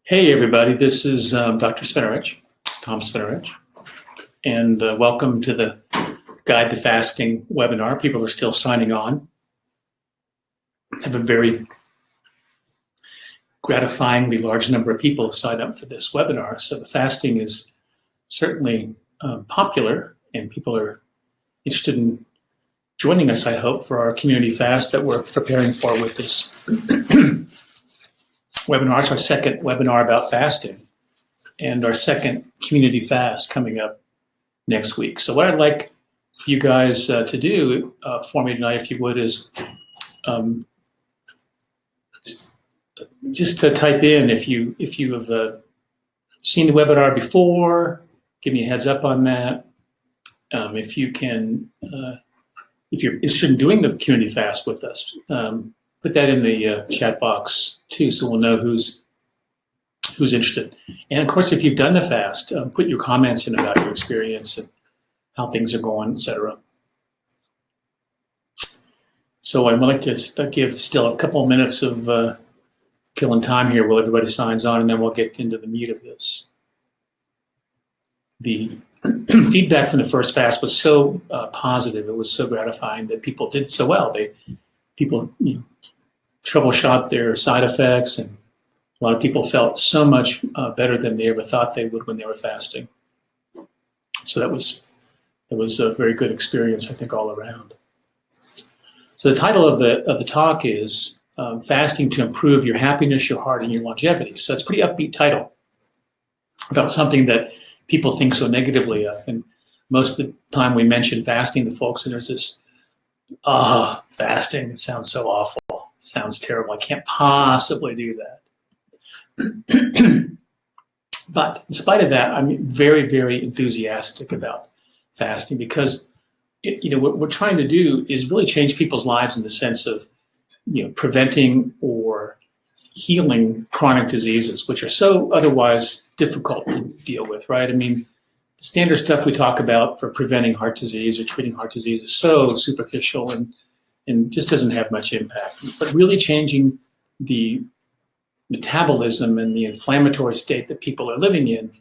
Hey everybody, this is Dr. Svenarich, Tom Svenarich, and welcome to the Guide to Fasting webinar. People are still signing on. I have a very gratifyingly large number of people have signed up for this webinar, so the fasting is certainly popular, and people are interested in joining us, I hope, for our community fast that we're preparing for with this webinar. It's our second webinar about fasting and our second community fast coming up next week. So what I'd like for you guys to do for me tonight, if you would, is just to type in if you have seen the webinar before, give me a heads up on that. If you can, if you're interested in doing the community fast with us, put that in the chat box too, so we'll know who's interested. And of course, if you've done the fast, put your comments in about your experience and how things are going, etc. So I'd like to give still a couple of minutes of killing time here while everybody signs on, and then we'll get into the meat of this. The feedback from the first fast was so positive. It was so gratifying that people did so well. People troubleshot their side effects, and a lot of people felt so much better than they ever thought they would when they were fasting. So it was a very good experience, I think, all around. So the title of the talk is Fasting to Improve Your Happiness, Your Heart, and Your Longevity. So it's a pretty upbeat title about something that people think so negatively of. And most of the time we mention fasting to folks, and there's this, fasting, it sounds so awful. It sounds terrible. I can't possibly do that. But in spite of that, I'm very, very enthusiastic about fasting because what we're trying to do is really change people's lives in the sense of preventing or healing chronic diseases, which are so otherwise difficult to deal with, right? I mean, the standard stuff we talk about for preventing heart disease or treating heart disease is so superficial and just doesn't have much impact. But really changing the metabolism and the inflammatory state that people are living in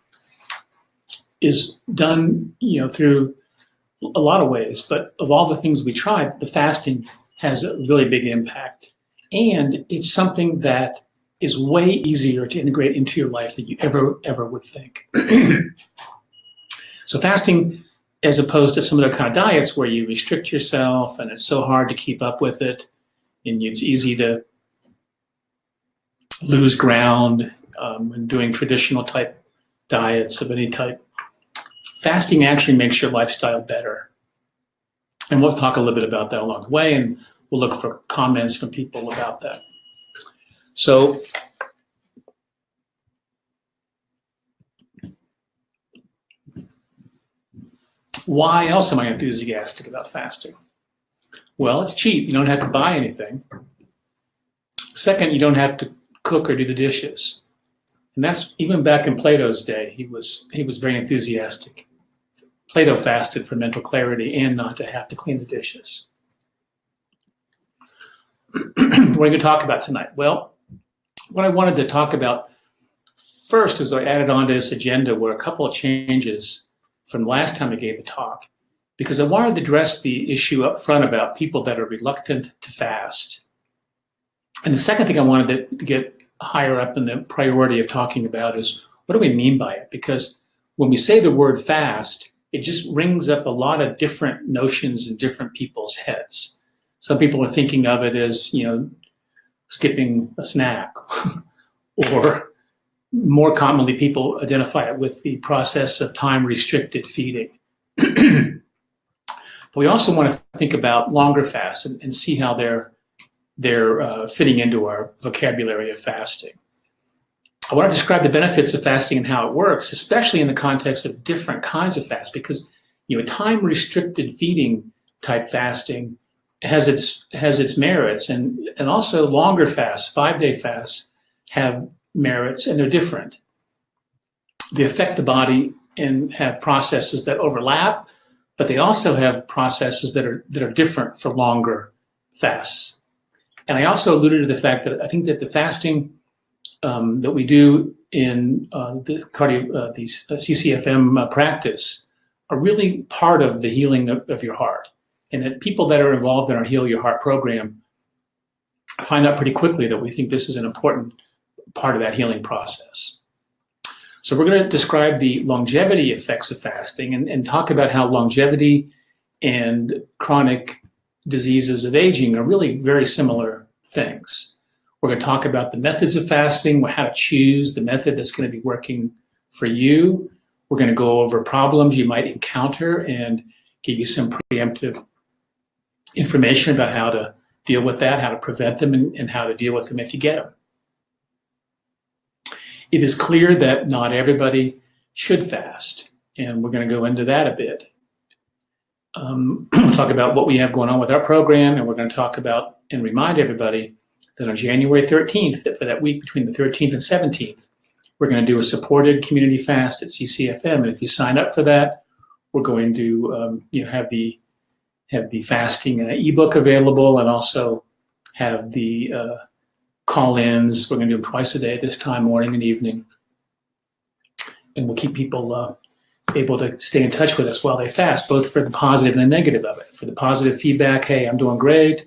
is done, through a lot of ways. But of all the things we tried, the fasting has a really big impact. And it's something that is way easier to integrate into your life than you ever would think. So fasting, as opposed to some other kind of diets where you restrict yourself and it's so hard to keep up with it, and it's easy to lose ground when doing traditional type diets of any type, fasting actually makes your lifestyle better. And we'll talk a little bit about that along the way, and we'll look for comments from people about that. So why else am I enthusiastic about fasting? Well, it's cheap. You don't have to buy anything. Second, you don't have to cook or do the dishes. And that's even back in Plato's day. He was very enthusiastic. Plato fasted for mental clarity and not to have to clean the dishes. What are we going to talk about tonight? Well, what I wanted to talk about first is I added on to this agenda were a couple of changes from last time I gave the talk, because I wanted to address the issue up front about people that are reluctant to fast. And the second thing I wanted to get higher up in the priority of talking about is, what do we mean by it? Because when we say the word fast, it just rings up a lot of different notions in different people's heads. Some people are thinking of it as, skipping a snack, or more commonly, people identify it with the process of time-restricted feeding. But we also want to think about longer fasts and see how they're fitting into our vocabulary of fasting. I want to describe the benefits of fasting and how it works, especially in the context of different kinds of fast, because time-restricted feeding type fasting has its merits, and also longer fasts, 5-day fasts, have merits, and they're different. They affect the body and have processes that overlap, but they also have processes that are different for longer fasts. And I also alluded to the fact that I think that the fasting that we do in the CCFM practice are really part of the healing of your heart. And that people that are involved in our Heal Your Heart program find out pretty quickly that we think this is an important part of that healing process. So we're going to describe the longevity effects of fasting and talk about how longevity and chronic diseases of aging are really very similar things. We're going to talk about the methods of fasting, how to choose the method that's going to be working for you. We're going to go over problems you might encounter and give you some preemptive information about how to deal with that, how to prevent them, and how to deal with them if you get them. It is clear that not everybody should fast, and we're going to go into that a bit. We'll talk about what we have going on with our program, and we're going to talk about and remind everybody that on January 13th, that for that week between the 13th and 17th, we're going to do a supported community fast at CCFM. And if you sign up for that, we're going to have the fasting ebook available, and also have the call-ins. We're going to do them twice a day this time, morning and evening. And we'll keep people able to stay in touch with us while they fast, both for the positive and the negative of it. For the positive feedback, hey, I'm doing great.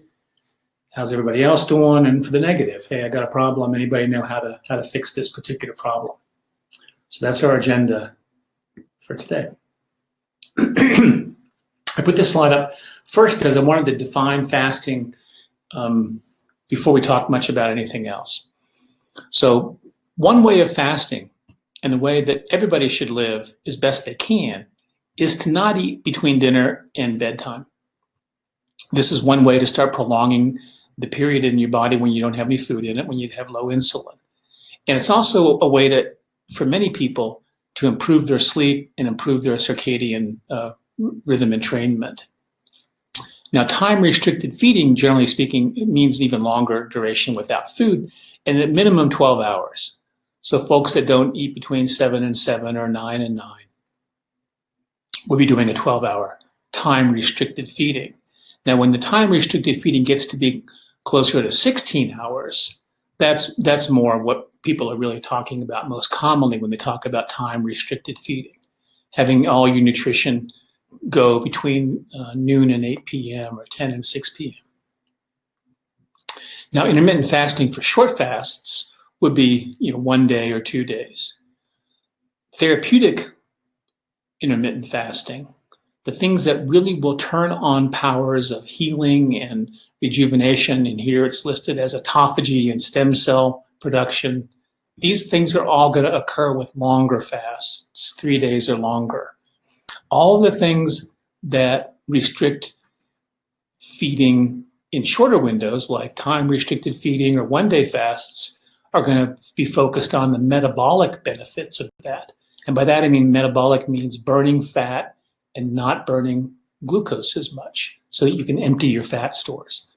How's everybody else doing? And for the negative, hey, I got a problem. Anybody know how to fix this particular problem? So that's our agenda for today. I put this slide up first because I wanted to define fasting before we talk much about anything else. So one way of fasting, and the way that everybody should live as best they can, is to not eat between dinner and bedtime. This is one way to start prolonging the period in your body when you don't have any food in it, when you have low insulin. And it's also a way for many people to improve their sleep and improve their circadian rhythm entrainment. Now, time-restricted feeding, generally speaking, it means even longer duration without food, and at minimum 12 hours. So folks that don't eat between 7 and 7 or 9 and 9 will be doing a 12-hour time-restricted feeding. Now, when the time-restricted feeding gets to be closer to 16 hours, that's more what people are really talking about most commonly when they talk about time-restricted feeding, having all your nutrition go between noon and 8 p.m. or 10 and 6 p.m. Now, intermittent fasting for short fasts would be 1 day or 2 days. Therapeutic intermittent fasting, the things that really will turn on powers of healing and rejuvenation, and here it's listed as autophagy and stem cell production, these things are all going to occur with longer fasts, 3 days or longer. All the things that restrict feeding in shorter windows, like time-restricted feeding or one-day fasts, are going to be focused on the metabolic benefits of that. And by that, I mean metabolic means burning fat and not burning glucose as much, so that you can empty your fat stores.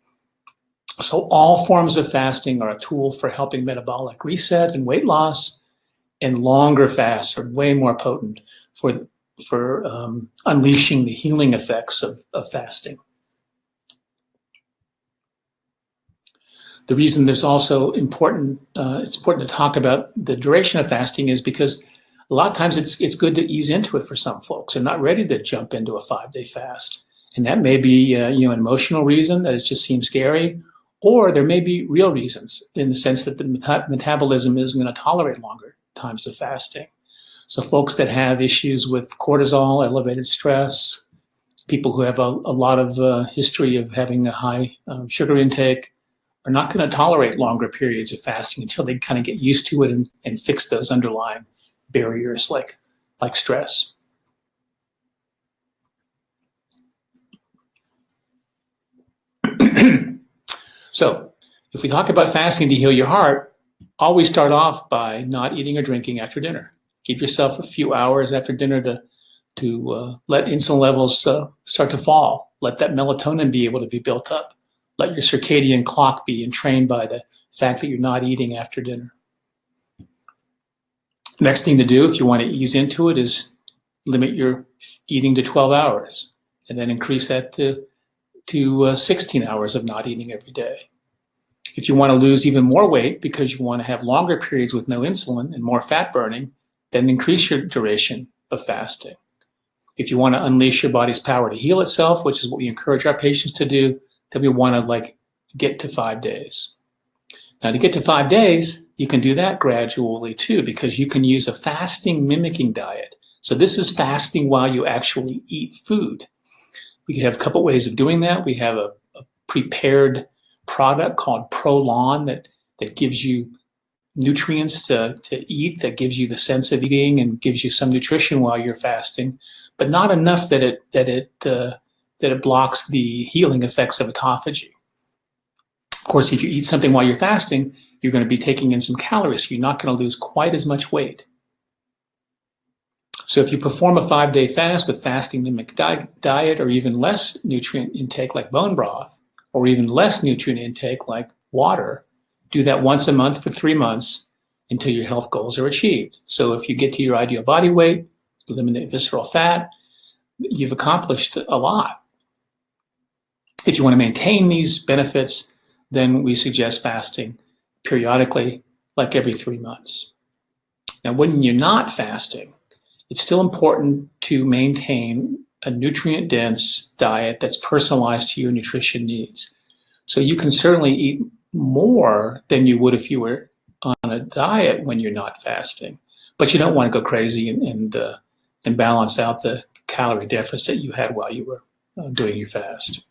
So all forms of fasting are a tool for helping metabolic reset and weight loss, and longer fasts are way more potent for unleashing the healing effects of fasting. The reason there's also it's important to talk about the duration of fasting is because a lot of times it's good to ease into it for some folks. They're not ready to jump into a 5-day fast. And that may be an emotional reason that it just seems scary, or there may be real reasons in the sense that the metabolism isn't going to tolerate longer times of fasting. So folks that have issues with cortisol, elevated stress, people who have a lot of history of having a high sugar intake, are not going to tolerate longer periods of fasting until they kind of get used to it and fix those underlying barriers like stress. So if we talk about fasting to heal your heart, always start off by not eating or drinking after dinner. Give yourself a few hours after dinner to let insulin levels start to fall. Let that melatonin be able to be built up. Let your circadian clock be entrained by the fact that you're not eating after dinner. Next thing to do, if you want to ease into it, is limit your eating to 12 hours, and then increase that to 16 hours of not eating every day. If you want to lose even more weight because you want to have longer periods with no insulin and more fat burning, then increase your duration of fasting. If you want to unleash your body's power to heal itself, which is what we encourage our patients to do, then we want to get to 5 days. Now, to get to 5 days, you can do that gradually too, because you can use a fasting mimicking diet. So this is fasting while you actually eat food. We have a couple ways of doing that. We have a prepared product called Prolon that gives you nutrients to eat, that gives you the sense of eating and gives you some nutrition while you're fasting, but not enough that it blocks the healing effects of autophagy. Of course, if you eat something while you're fasting, you're going to be taking in some calories, so you're not going to lose quite as much weight. So if you perform a 5-day fast with fasting mimic diet, or even less nutrient intake like bone broth, or even less nutrient intake like water, do that once a month for 3 months until your health goals are achieved. So if you get to your ideal body weight, eliminate visceral fat, you've accomplished a lot. If you want to maintain these benefits, then we suggest fasting periodically, like every 3 months. Now, when you're not fasting, it's still important to maintain a nutrient-dense diet that's personalized to your nutrition needs. So you can certainly eat more than you would if you were on a diet when you're not fasting, but you don't want to go crazy and balance out the calorie deficit you had while you were doing your fast.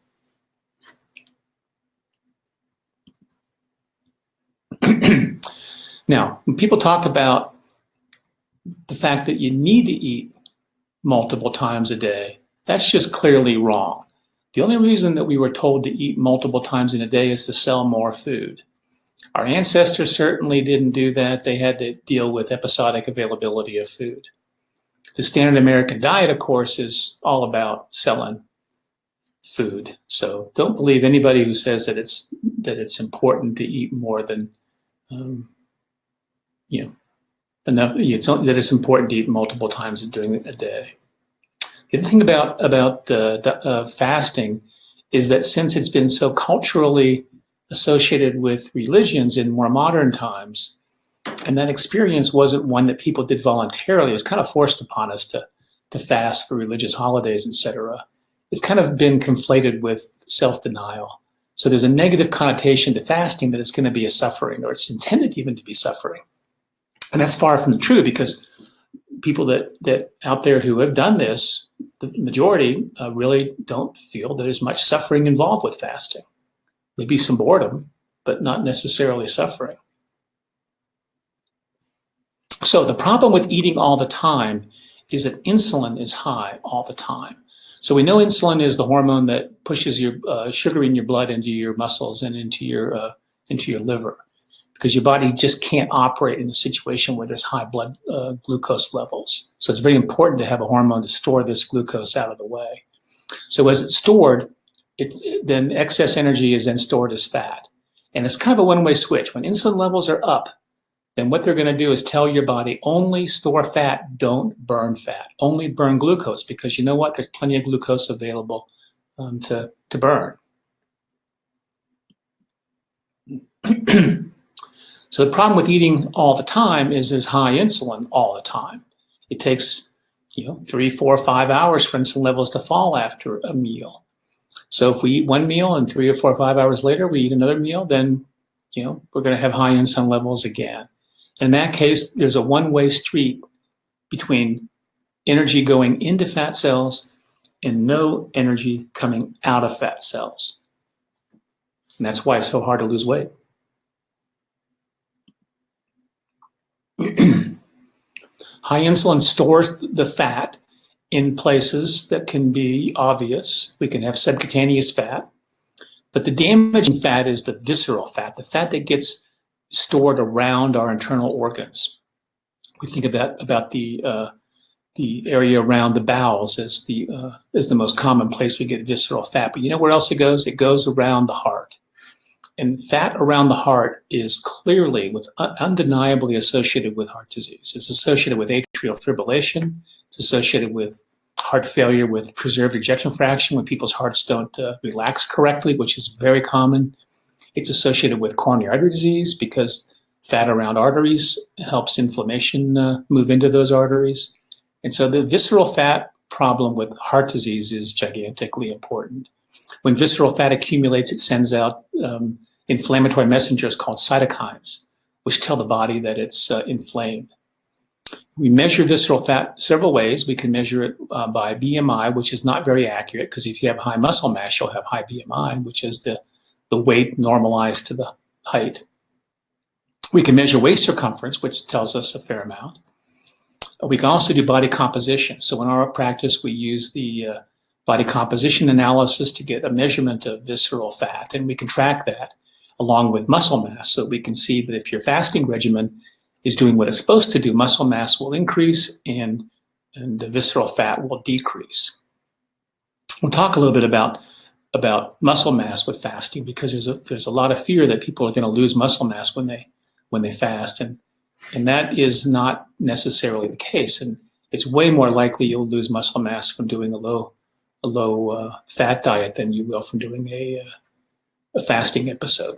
Now, when people talk about the fact that you need to eat multiple times a day, that's just clearly wrong. The only reason that we were told to eat multiple times in a day is to sell more food. Our ancestors certainly didn't do that. They had to deal with episodic availability of food. The standard American diet, of course, is all about selling food. So don't believe anybody who says that it's important to eat more than enough. That it's important to eat multiple times during a day. The other thing about fasting is that since it's been so culturally associated with religions in more modern times, and that experience wasn't one that people did voluntarily, it was kind of forced upon us to fast for religious holidays, etc. It's kind of been conflated with self-denial. So there's a negative connotation to fasting that it's going to be a suffering, or it's intended even to be suffering. And that's far from the truth, because people that out there who have done this, the majority really don't feel that there's much suffering involved with fasting. Maybe some boredom, but not necessarily suffering. So the problem with eating all the time is that insulin is high all the time. So we know insulin is the hormone that pushes your sugar in your blood into your muscles and into your liver, because your body just can't operate in a situation where there's high blood glucose levels. So it's very important to have a hormone to store this glucose out of the way. So as it's stored, then excess energy is then stored as fat. And it's kind of a one-way switch. When insulin levels are up, then what they're going to do is tell your body, only store fat, don't burn fat. Only burn glucose, because you know what? There's plenty of glucose available to burn. So the problem with eating all the time is there's high insulin all the time. It takes 3, 4, 5 hours for insulin levels to fall after a meal. So if we eat one meal and 3 or 4 or 5 hours later we eat another meal, then we're going to have high insulin levels again. In that case, there's a one-way street between energy going into fat cells and no energy coming out of fat cells. And that's why it's so hard to lose weight. High insulin stores the fat in places that can be obvious. We can have subcutaneous fat, but the damaging fat is the visceral fat, the fat that gets stored around our internal organs. We think about the area around the bowels as the most common place we get visceral fat. But you know where else it goes? It goes around the heart. And fat around the heart is clearly, undeniably associated with heart disease. It's associated with atrial fibrillation. It's associated with heart failure with preserved ejection fraction, when people's hearts don't relax correctly, which is very common It's associated with coronary artery disease because fat around arteries helps inflammation move into those arteries. And so the visceral fat problem with heart disease is gigantically important. When visceral fat accumulates, it sends out inflammatory messengers called cytokines, which tell the body that it's inflamed. We measure visceral fat several ways. We can measure it by BMI, which is not very accurate because if you have high muscle mass, you'll have high BMI, which is the weight normalized to the height. We can measure waist circumference, which tells us a fair amount. We can also do body composition. So in our practice, we use the body composition analysis to get a measurement of visceral fat, and we can track that along with muscle mass. So we can see that if your fasting regimen is doing what it's supposed to do, muscle mass will increase and the visceral fat will decrease. We'll talk a little bit about muscle mass with fasting because there's a lot of fear that people are going to lose muscle mass when they fast, and that is not necessarily the case. And it's way more likely you'll lose muscle mass from doing a low fat diet than you will from doing a fasting episode.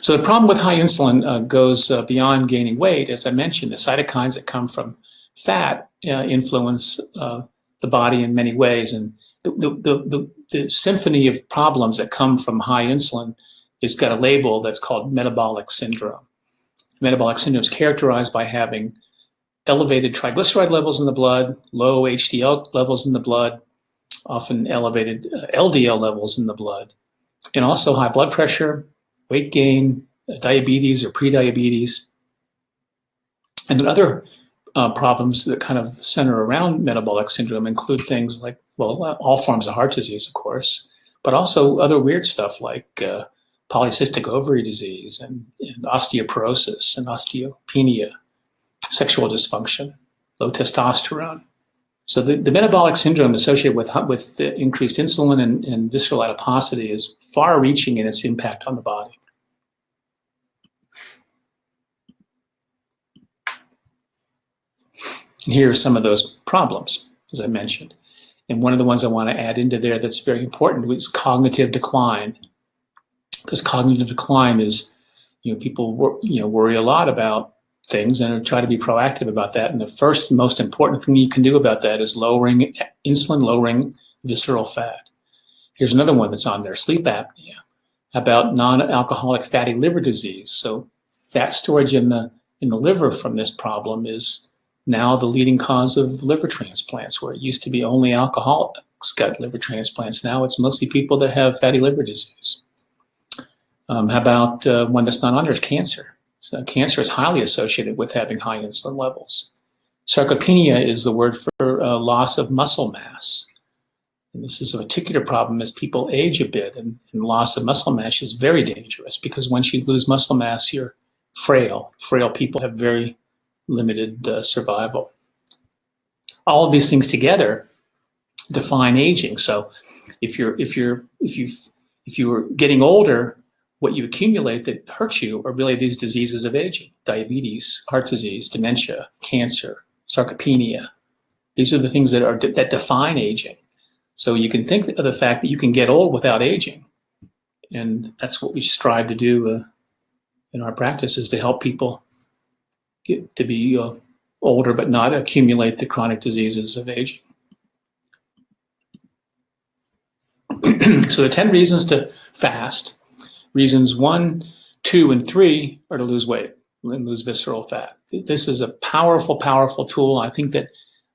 So the problem with high insulin goes beyond gaining weight. As I mentioned, the cytokines that come from fat influence the body in many ways. And the symphony of problems that come from high insulin has got a label that's called metabolic syndrome. Metabolic syndrome is characterized by having elevated triglyceride levels in the blood, low HDL levels in the blood, often elevated LDL levels in the blood, and also high blood pressure, weight gain, diabetes or prediabetes. And then other problems that kind of center around metabolic syndrome include things like, well, all forms of heart disease, of course, but also other weird stuff like polycystic ovary disease and osteoporosis and osteopenia, sexual dysfunction, low testosterone. So the metabolic syndrome associated with the increased insulin and visceral adiposity is far-reaching in its impact on the body. And here are some of those problems, as I mentioned. And one of the ones I want to add into there that's very important is cognitive decline. Because cognitive decline is, people worry a lot about things and try to be proactive about that. And the first most important thing you can do about that is lowering visceral fat. Here's another one that's on there, sleep apnea, about non-alcoholic fatty liver disease. So fat storage in the liver from this problem is now the leading cause of liver transplants, where it used to be only alcoholics got liver transplants. Now it's mostly people that have fatty liver disease. How about one that's not on there is cancer. So cancer is highly associated with having high insulin levels. Sarcopenia is the word for loss of muscle mass. And this is a particular problem as people age a bit, and loss of muscle mass is very dangerous because once you lose muscle mass, you're frail. Frail people have very limited survival. All of these things together define aging. So if you're getting older, what you accumulate that hurts you are really these diseases of aging: diabetes, heart disease, dementia, cancer, sarcopenia. These are the things that define aging. So you can think of the fact that you can get old without aging. And that's what we strive to do in our practice, is to help people get to be older but not accumulate the chronic diseases of aging. So the 10 reasons to fast. Reasons 1, 2, and 3 are to lose weight and lose visceral fat. This is a powerful, powerful tool. I think that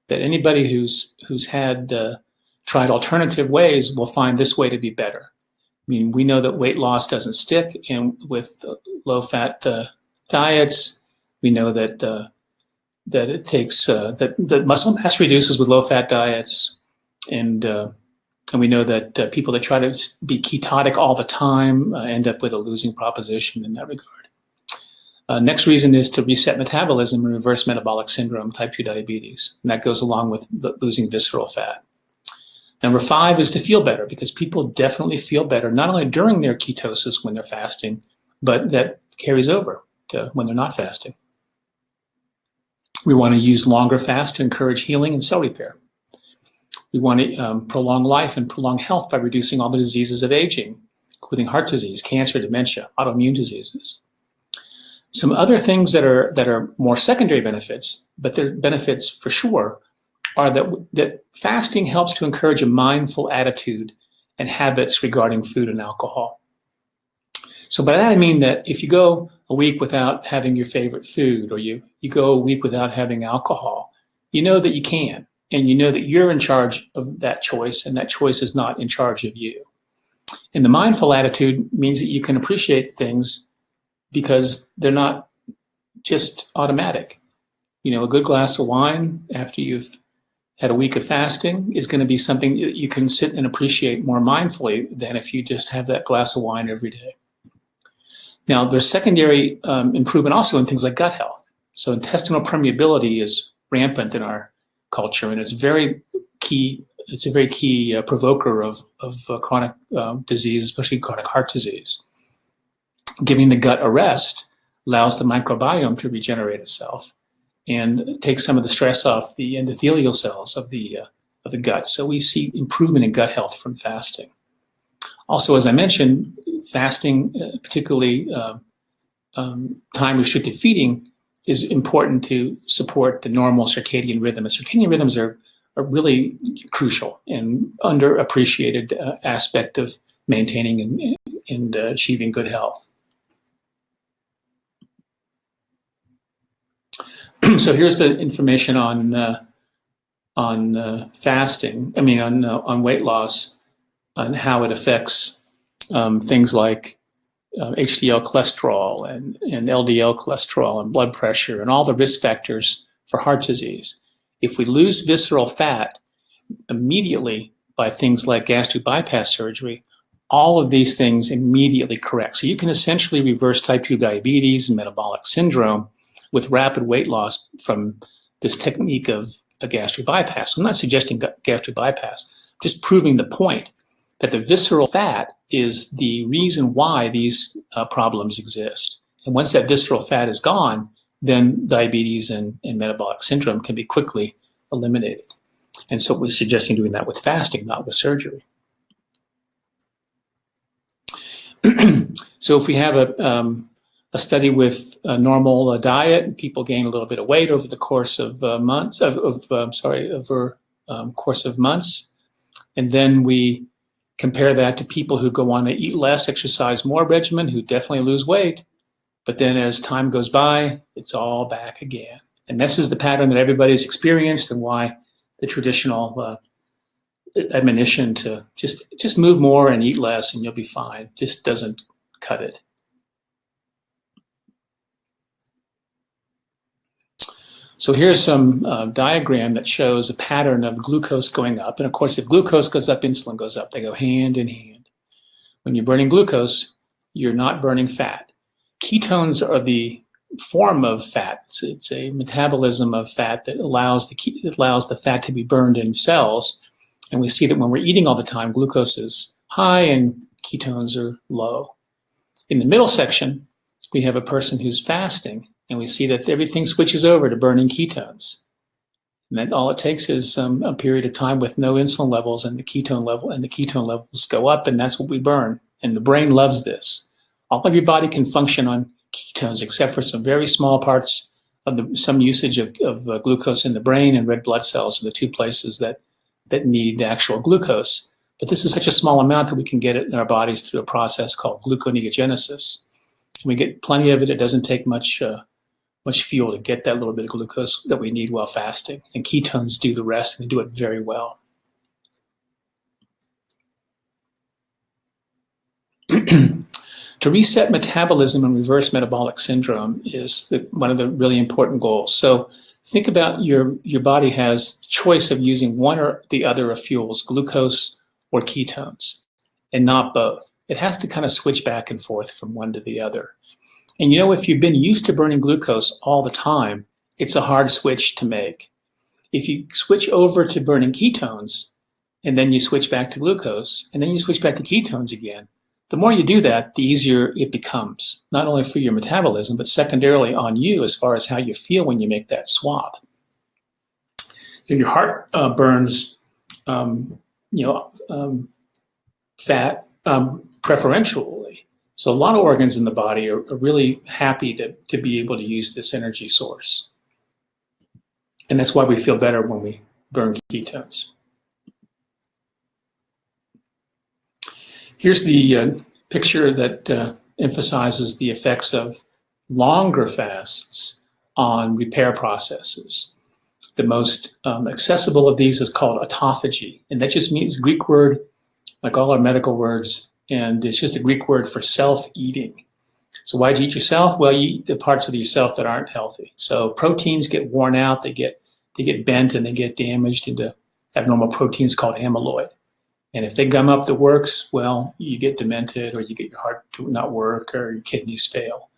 anybody who's had tried alternative ways will find this way to be better. I mean, we know that weight loss doesn't stick, and with low-fat diets, we know that it takes that muscle mass reduces with low-fat diets, and we know that people that try to be ketotic all the time end up with a losing proposition in that regard. Next reason is to reset metabolism and reverse metabolic syndrome, type 2 diabetes. And that goes along with losing visceral fat. Number 5 is to feel better, because people definitely feel better, not only during their ketosis when they're fasting, but that carries over to when they're not fasting. We want to use longer fasts to encourage healing and cell repair. We want to prolong life and prolong health by reducing all the diseases of aging, including heart disease, cancer, dementia, autoimmune diseases. Some other things that are more secondary benefits, but they're benefits for sure, are that fasting helps to encourage a mindful attitude and habits regarding food and alcohol. So by that I mean that if you go a week without having your favorite food, or you go a week without having alcohol, you know that you can, and you know that you're in charge of that choice, and that choice is not in charge of you. And the mindful attitude means that you can appreciate things because they're not just automatic. You know, a good glass of wine after you've had a week of fasting is going to be something that you can sit and appreciate more mindfully than if you just have that glass of wine every day. Now, there's secondary improvement also in things like gut health. So intestinal permeability is rampant in our culture, and it's very key. It's a very key provoker of chronic disease, especially chronic heart disease. Giving the gut a rest allows the microbiome to regenerate itself and take some of the stress off the endothelial cells of the gut. So we see improvement in gut health from fasting. Also, as I mentioned, fasting, particularly time-restricted feeding, is important to support the normal circadian rhythm. And circadian rhythms are really crucial and underappreciated aspect of maintaining and achieving good health. So here's the information on fasting. I mean, on weight loss, on how it affects things like HDL cholesterol and LDL cholesterol and blood pressure and all the risk factors for heart disease. If we lose visceral fat immediately by things like gastric bypass surgery, all of these things immediately correct. So you can essentially reverse type 2 diabetes and metabolic syndrome with rapid weight loss from this technique of a gastric bypass. I'm not suggesting gastric bypass, just proving the point that the visceral fat is the reason why these problems exist. And once that visceral fat is gone, then diabetes and metabolic syndrome can be quickly eliminated. And so we're suggesting doing that with fasting, not with surgery. So if we have a study with a normal diet, people gain a little bit of weight over the course of months, course of months, and then we compare that to people who go on to eat less, exercise more regimen, who definitely lose weight, but then as time goes by, it's all back again. And this is the pattern that everybody's experienced, and why the traditional admonition to just move more and eat less and you'll be fine just doesn't cut it. So here's some diagram that shows a pattern of glucose going up. And of course, if glucose goes up, insulin goes up. They go hand in hand. When you're burning glucose, you're not burning fat. Ketones are the form of fat. It's a metabolism of fat that allows the fat to be burned in cells. And we see that when we're eating all the time, glucose is high and ketones are low. In the middle section, we have a person who's fasting, and we see that everything switches over to burning ketones. And then all it takes is a period of time with no insulin levels, and the ketone levels go up, and that's what we burn. And the brain loves this. All of your body can function on ketones, except for some very small parts of some usage of glucose in the brain, and red blood cells are the two places that need actual glucose. But this is such a small amount that we can get it in our bodies through a process called gluconeogenesis. We get plenty of it. It doesn't take much fuel to get that little bit of glucose that we need while fasting. And ketones do the rest, and they do it very well. To reset metabolism and reverse metabolic syndrome is one of the really important goals. So think about your body has choice of using one or the other of fuels, glucose or ketones, and not both. It has to kind of switch back and forth from one to the other. And you know, if you've been used to burning glucose all the time, it's a hard switch to make. If you switch over to burning ketones, and then you switch back to glucose, and then you switch back to ketones again, the more you do that, the easier it becomes, not only for your metabolism, but secondarily on you as far as how you feel when you make that swap. Your heart burns you know, fat preferentially. So a lot of organs in the body are really happy to be able to use this energy source. And that's why we feel better when we burn ketones. Here's the picture that emphasizes the effects of longer fasts on repair processes. The most accessible of these is called autophagy, and that just means Greek word, like all our medical words, and it's just a Greek word for self-eating. So why'd you eat yourself? Well, you eat the parts of yourself that aren't healthy. So proteins get worn out, they get bent, and they get damaged into abnormal proteins called amyloid. And if they gum up the works, well, you get demented, or you get your heart to not work, or your kidneys fail.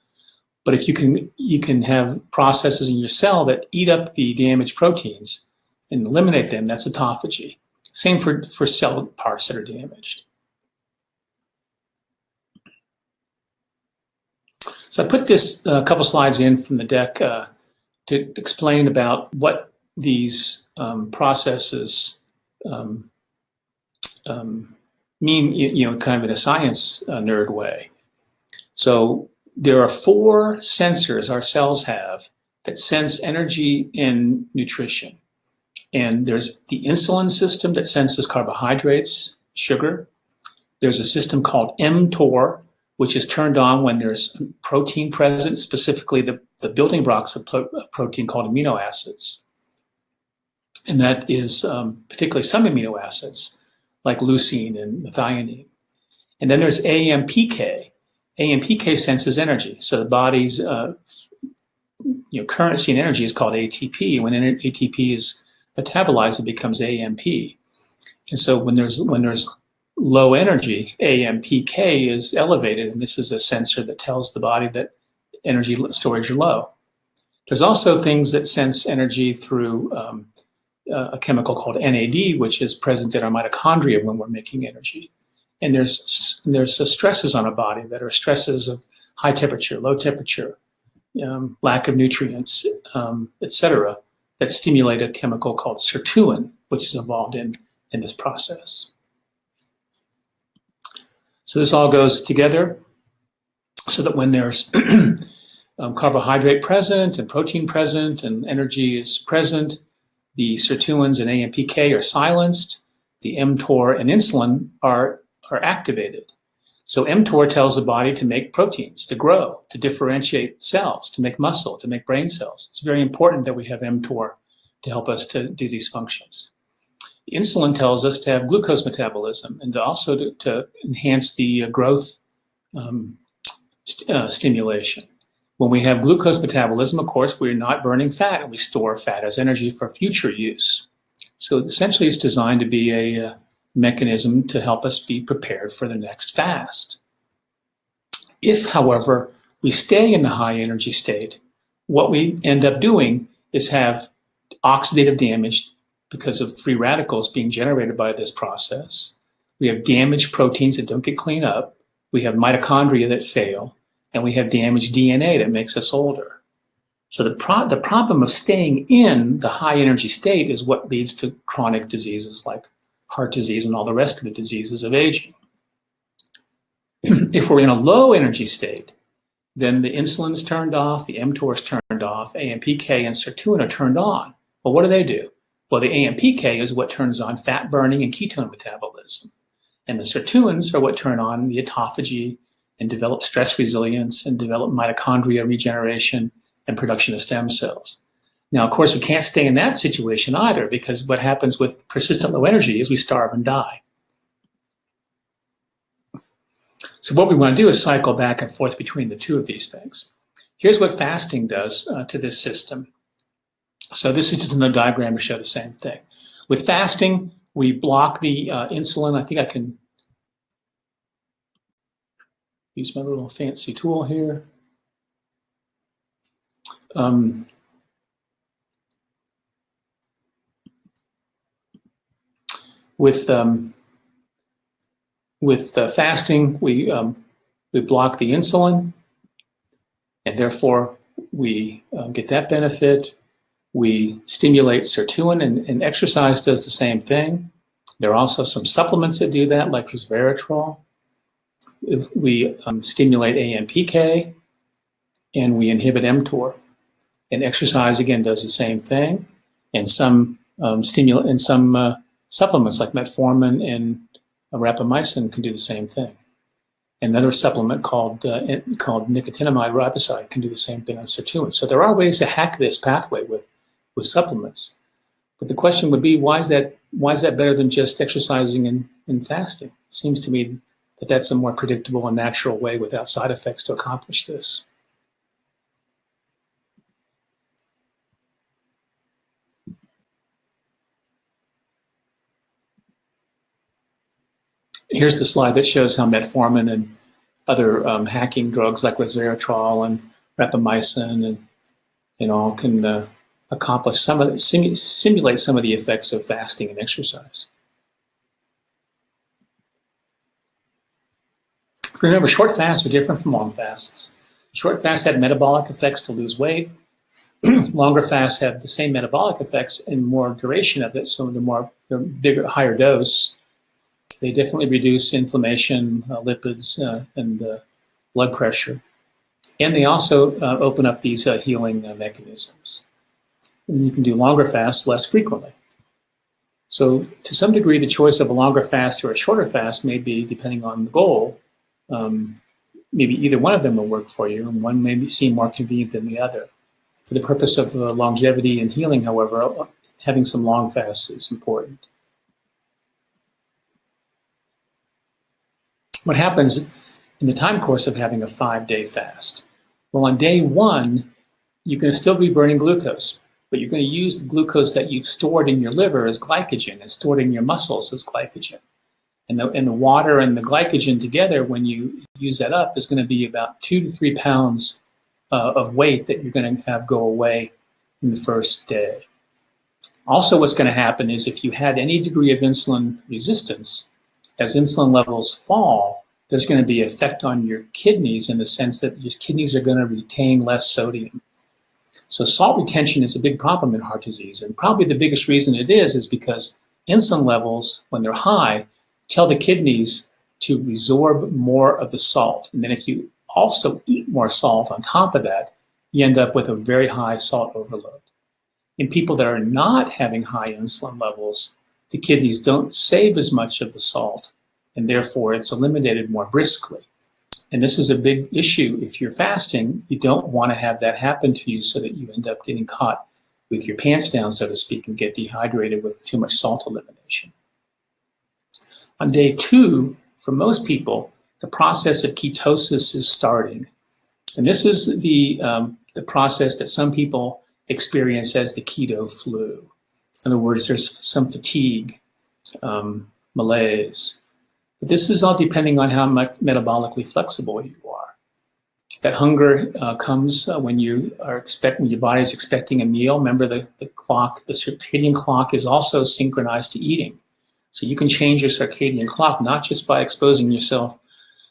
But if you can have processes in your cell that eat up the damaged proteins and eliminate them, that's autophagy. Same for cell parts that are damaged. So I put this couple slides in from the deck to explain about what these processes mean, kind of in a science nerd way. So there are 4 sensors our cells have that sense energy and nutrition. And there's the insulin system that senses carbohydrates, sugar. There's a system called mTOR, which is turned on when there's protein present, specifically the building blocks of protein called amino acids. And that is particularly some amino acids, like leucine and methionine. And then there's AMPK. AMPK senses energy. So the body's currency in energy is called ATP. When ATP is metabolized, it becomes AMP. And so when there's low energy, AMPK is elevated, and this is a sensor that tells the body that energy storage are low. There's also things that sense energy through a chemical called NAD, which is present in our mitochondria when we're making energy. And there's stresses on a body that are stresses of high temperature, low temperature, lack of nutrients, etc., that stimulate a chemical called sirtuin, which is involved in this process. So this all goes together so that when there's carbohydrate present and protein present and energy is present, the sirtuins and AMPK are silenced, the mTOR and insulin are activated. So mTOR tells the body to make proteins, to grow, to differentiate cells, to make muscle, to make brain cells. It's very important that we have mTOR to help us to do these functions. The insulin tells us to have glucose metabolism and also to enhance the growth stimulation. When we have glucose metabolism, of course, we're not burning fat, and we store fat as energy for future use. So essentially, it's designed to be a mechanism to help us be prepared for the next fast. If, however, we stay in the high energy state, what we end up doing is have oxidative damage because of free radicals being generated by this process. We have damaged proteins that don't get cleaned up. We have mitochondria that fail, and we have damaged DNA that makes us older. So the problem of staying in the high energy state is what leads to chronic diseases like heart disease and all the rest of the diseases of aging. If we're in a low energy state, then the insulin's turned off, the mTOR is turned off, AMPK and sirtuin are turned on. Well, what do? Well, the AMPK is what turns on fat burning and ketone metabolism. And the sirtuins are what turn on the autophagy and develop stress resilience and develop mitochondria regeneration and production of stem cells. Now, of course, we can't stay in that situation either, because what happens with persistent low energy is we starve and die. So what we want to do is cycle back and forth between the two of these things. Here's what fasting does to this system. So this is just another diagram to show the same thing. With fasting, we block the insulin. I think I can use my little fancy tool here. With fasting, we block the insulin, and therefore we get that benefit. We stimulate sirtuin, and exercise does the same thing. There are also some supplements that do that, like resveratrol. We stimulate AMPK, and we inhibit mTOR. And exercise, again, does the same thing. And some supplements like metformin and rapamycin can do the same thing. Another supplement called nicotinamide riboside can do the same thing on sirtuin. So there are ways to hack this pathway with supplements. But the question would be, why is that better than just exercising and fasting? It seems to me that that's a more predictable and natural way without side effects to accomplish this. Here's the slide that shows how metformin and other hacking drugs like resveratrol and rapamycin and all can accomplish simulate some of the effects of fasting and exercise. Remember, short fasts are different from long fasts. Short fasts have metabolic effects to lose weight. Longer fasts have the same metabolic effects and more duration of it. So the bigger, higher dose, they definitely reduce inflammation, lipids, and blood pressure. And they also open up these healing mechanisms. And you can do longer fasts less frequently. So to some degree, the choice of a longer fast or a shorter fast may be depending on the goal. Maybe either one of them will work for you, and one may seem more convenient than the other. For the purpose of longevity and healing, however, having some long fasts is important. What happens in the time course of having a 5-day fast? Well, on day 1, you're going to still be burning glucose, but you're going to use the glucose that you've stored in your liver as glycogen and stored in your muscles as glycogen. And the water and the glycogen together, when you use that up, is going to be about 2 to 3 pounds of weight that you're going to have go away in the first day. Also, what's going to happen is if you had any degree of insulin resistance, as insulin levels fall, there's going to be an effect on your kidneys in the sense that your kidneys are going to retain less sodium. So salt retention is a big problem in heart disease. And probably the biggest reason it is because insulin levels, when they're high, tell the kidneys to resorb more of the salt. And then if you also eat more salt on top of that, you end up with a very high salt overload. In people that are not having high insulin levels, the kidneys don't save as much of the salt, and therefore it's eliminated more briskly. And this is a big issue. If you're fasting, you don't want to have that happen to you so that you end up getting caught with your pants down, so to speak, and get dehydrated with too much salt elimination. On day 2, for most people, the process of ketosis is starting. And this is the process that some people experience as the keto flu. In other words, there's some fatigue, malaise. But this is all depending on how much metabolically flexible you are. That hunger comes when your body is expecting a meal. Remember, the circadian clock is also synchronized to eating. So you can change your circadian clock, not just by exposing yourself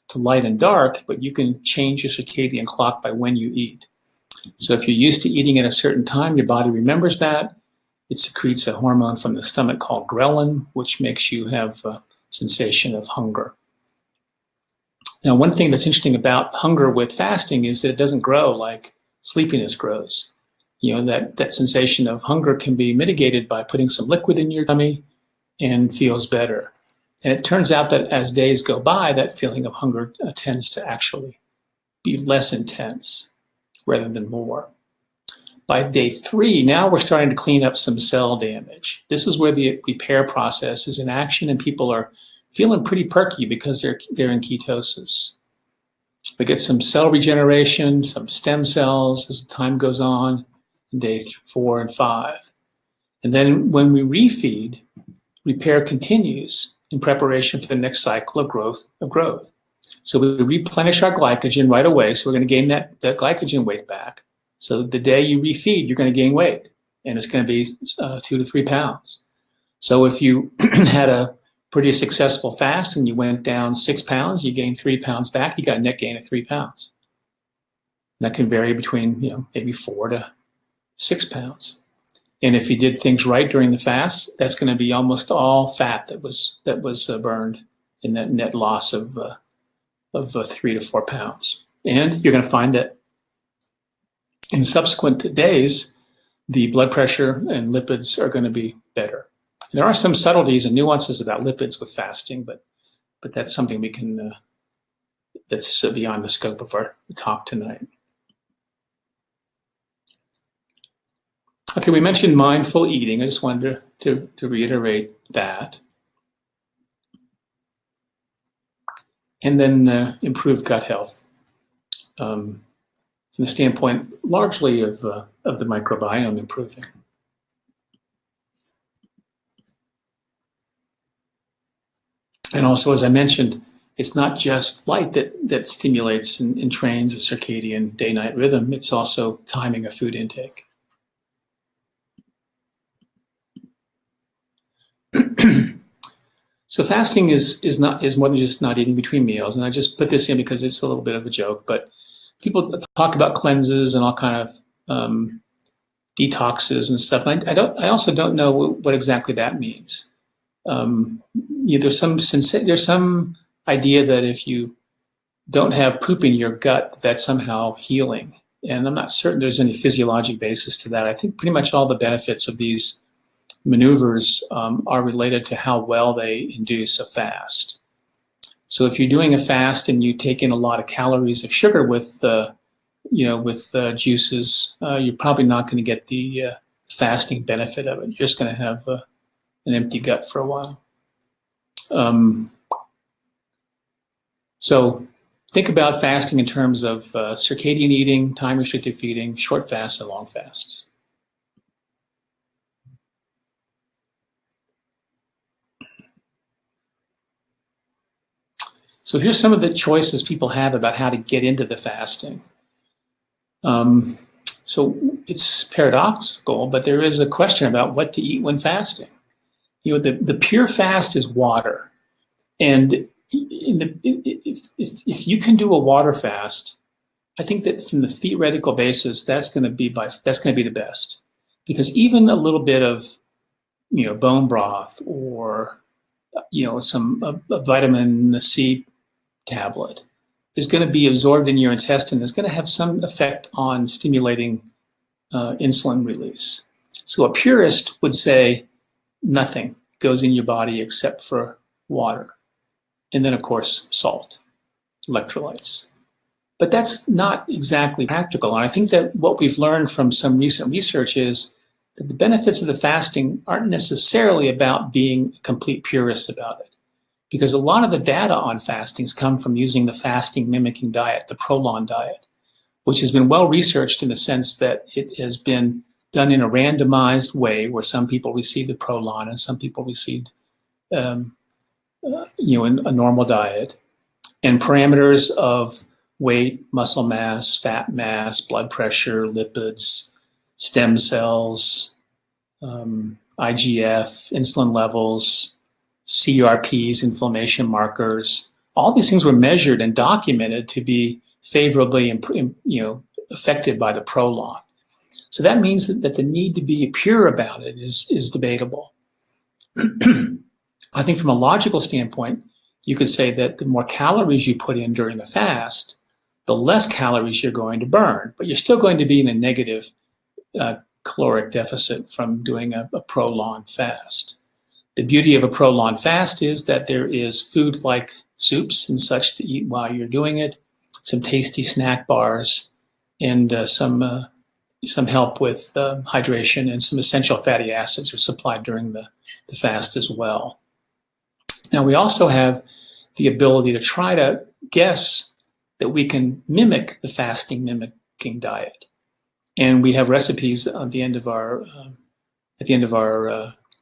to light and dark, but you can change your circadian clock by when you eat. So if you're used to eating at a certain time, your body remembers that. It secretes a hormone from the stomach called ghrelin, which makes you have a sensation of hunger. Now, one thing that's interesting about hunger with fasting is that it doesn't grow like sleepiness grows. That sensation of hunger can be mitigated by putting some liquid in your tummy and feels better. And it turns out that as days go by, that feeling of hunger tends to actually be less intense rather than more. By day 3, now we're starting to clean up some cell damage. This is where the repair process is in action, and people are feeling pretty perky because they're in ketosis. We get some cell regeneration, some stem cells as time goes on, in day 4 and 5. And then when we refeed, repair continues in preparation for the next cycle of growth. So we replenish our glycogen right away, so we're going to gain that glycogen weight back. So the day you refeed, you're going to gain weight, and it's going to be 2 to 3 pounds. So if you had a pretty successful fast and you went down 6 pounds, you gained 3 pounds back, you got a net gain of 3 pounds. And that can vary between maybe 4 to 6 pounds. And if you did things right during the fast, that's going to be almost all fat that was burned in that net loss of 3 to 4 pounds. And you're going to find that in subsequent days, the blood pressure and lipids are going to be better. There are some subtleties and nuances about lipids with fasting, but that's something we can that's beyond the scope of our talk tonight. Okay, we mentioned mindful eating. I just wanted to reiterate that. And then improved gut health. From the standpoint largely of the microbiome improving. And also, as I mentioned, it's not just light that stimulates and trains a circadian day-night rhythm. It's also timing of food intake. So fasting is more than just not eating between meals. And I just put this in because it's a little bit of a joke, but people talk about cleanses and all kind of detoxes and stuff. And I also don't know what exactly that means. There's some idea that if you don't have poop in your gut, that's somehow healing. And I'm not certain there's any physiologic basis to that. I think pretty much all the benefits of these maneuvers are related to how well they induce a fast. So if you're doing a fast and you take in a lot of calories of sugar with juices, you're probably not going to get the fasting benefit of it. You're just going to have an empty gut for a while. So think about fasting in terms of circadian eating, time-restricted feeding, short fasts, and long fasts. So here's some of the choices people have about how to get into the fasting. So it's paradoxical, but there is a question about what to eat when fasting. The pure fast is water, and if you can do a water fast, I think that from the theoretical basis, that's going to be the best, because even a little bit of bone broth or some a vitamin C tablet is going to be absorbed in your intestine. It's going to have some effect on stimulating insulin release. So a purist would say nothing goes in your body except for water. And then, of course, salt, electrolytes. But that's not exactly practical. And I think that what we've learned from some recent research is that the benefits of the fasting aren't necessarily about being a complete purist about it. Because a lot of the data on fastings come from using the fasting mimicking diet, the Prolon diet, which has been well researched in the sense that it has been done in a randomized way where some people received the Prolon and some people received a normal diet, and parameters of weight, muscle mass, fat mass, blood pressure, lipids, stem cells, IGF, insulin levels, CRPs, inflammation markers. All these things were measured and documented to be favorably, affected by the Prolon. So that means that the need to be pure about it is debatable. I think from a logical standpoint, you could say that the more calories you put in during a fast, the less calories you're going to burn, but you're still going to be in a negative caloric deficit from doing a Prolon fast. The beauty of a Prolon fast is that there is food like soups and such to eat while you're doing it, some tasty snack bars, and some help with hydration, and some essential fatty acids are supplied during the fast as well. Now, we also have the ability to try to guess that we can mimic the fasting mimicking diet. And we have recipes at the end of our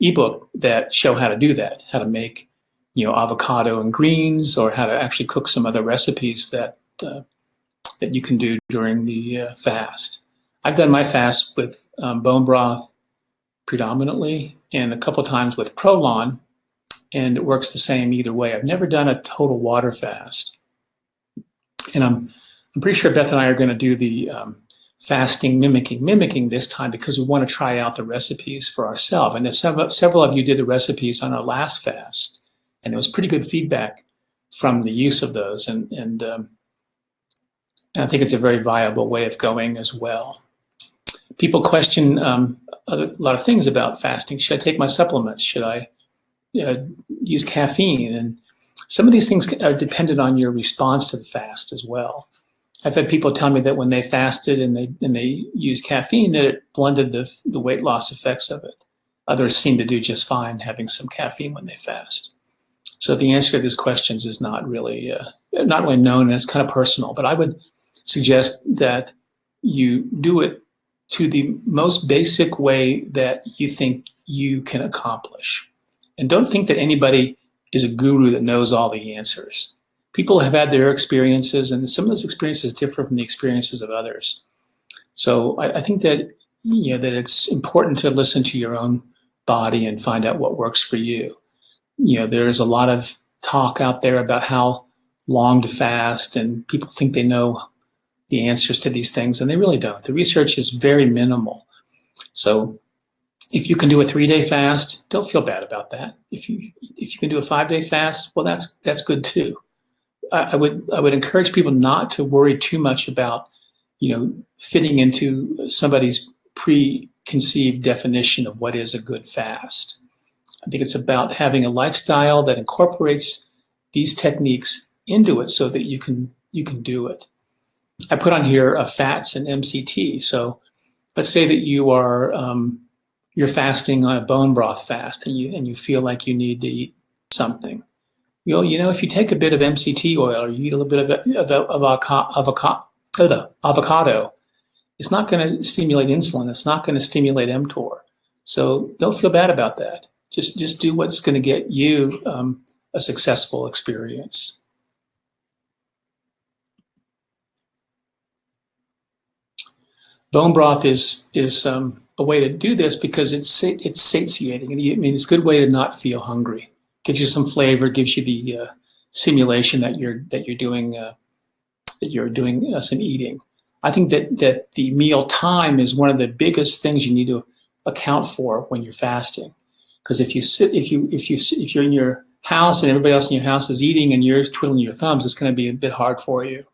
ebook that show how to do that, how to make avocado and greens, or how to actually cook some other recipes that you can do during the fast. I've done my fast with bone broth predominantly, and a couple times with Prolon, and it works the same either way. I've never done a total water fast, and I'm pretty sure Beth and I are going to do the fasting mimicking this time because we want to try out the recipes for ourselves. And several of you did the recipes on our last fast, and there was pretty good feedback from the use of those. And I think it's a very viable way of going as well. People question a lot of things about fasting. Should I take my supplements? Should I use caffeine? And some of these things are dependent on your response to the fast as well. I've had people tell me that when they fasted and they used caffeine, that it blunted the weight loss effects of it. Others seem to do just fine having some caffeine when they fast. So the answer to these questions is not really known, and it's kind of personal. But I would suggest that you do it to the most basic way that you think you can accomplish. And don't think that anybody is a guru that knows all the answers. People have had their experiences, and some of those experiences differ from the experiences of others. So I think that that it's important to listen to your own body and find out what works for you. There's a lot of talk out there about how long to fast, and people think they know the answers to these things, and they really don't. The research is very minimal. So if you can do a 3-day fast, don't feel bad about that. If you can do a 5-day fast, well, that's good too. I would encourage people not to worry too much about, fitting into somebody's preconceived definition of what is a good fast. I think it's about having a lifestyle that incorporates these techniques into it so that you can do it. I put on here fats and MCT. So let's say that you're fasting on a bone broth fast, and you feel like you need to eat something. If you take a bit of MCT oil or you eat a little bit of avocado, it's not going to stimulate insulin. It's not going to stimulate mTOR. So don't feel bad about that. Just do what's going to get you a successful experience. Bone broth is a way to do this because it's satiating. It's a good way to not feel hungry. Gives you some flavor, gives you the simulation that you're doing some eating. I think that the meal time is one of the biggest things you need to account for when you're fasting. Because if you're in your house and everybody else in your house is eating and you're twiddling your thumbs, it's going to be a bit hard for you.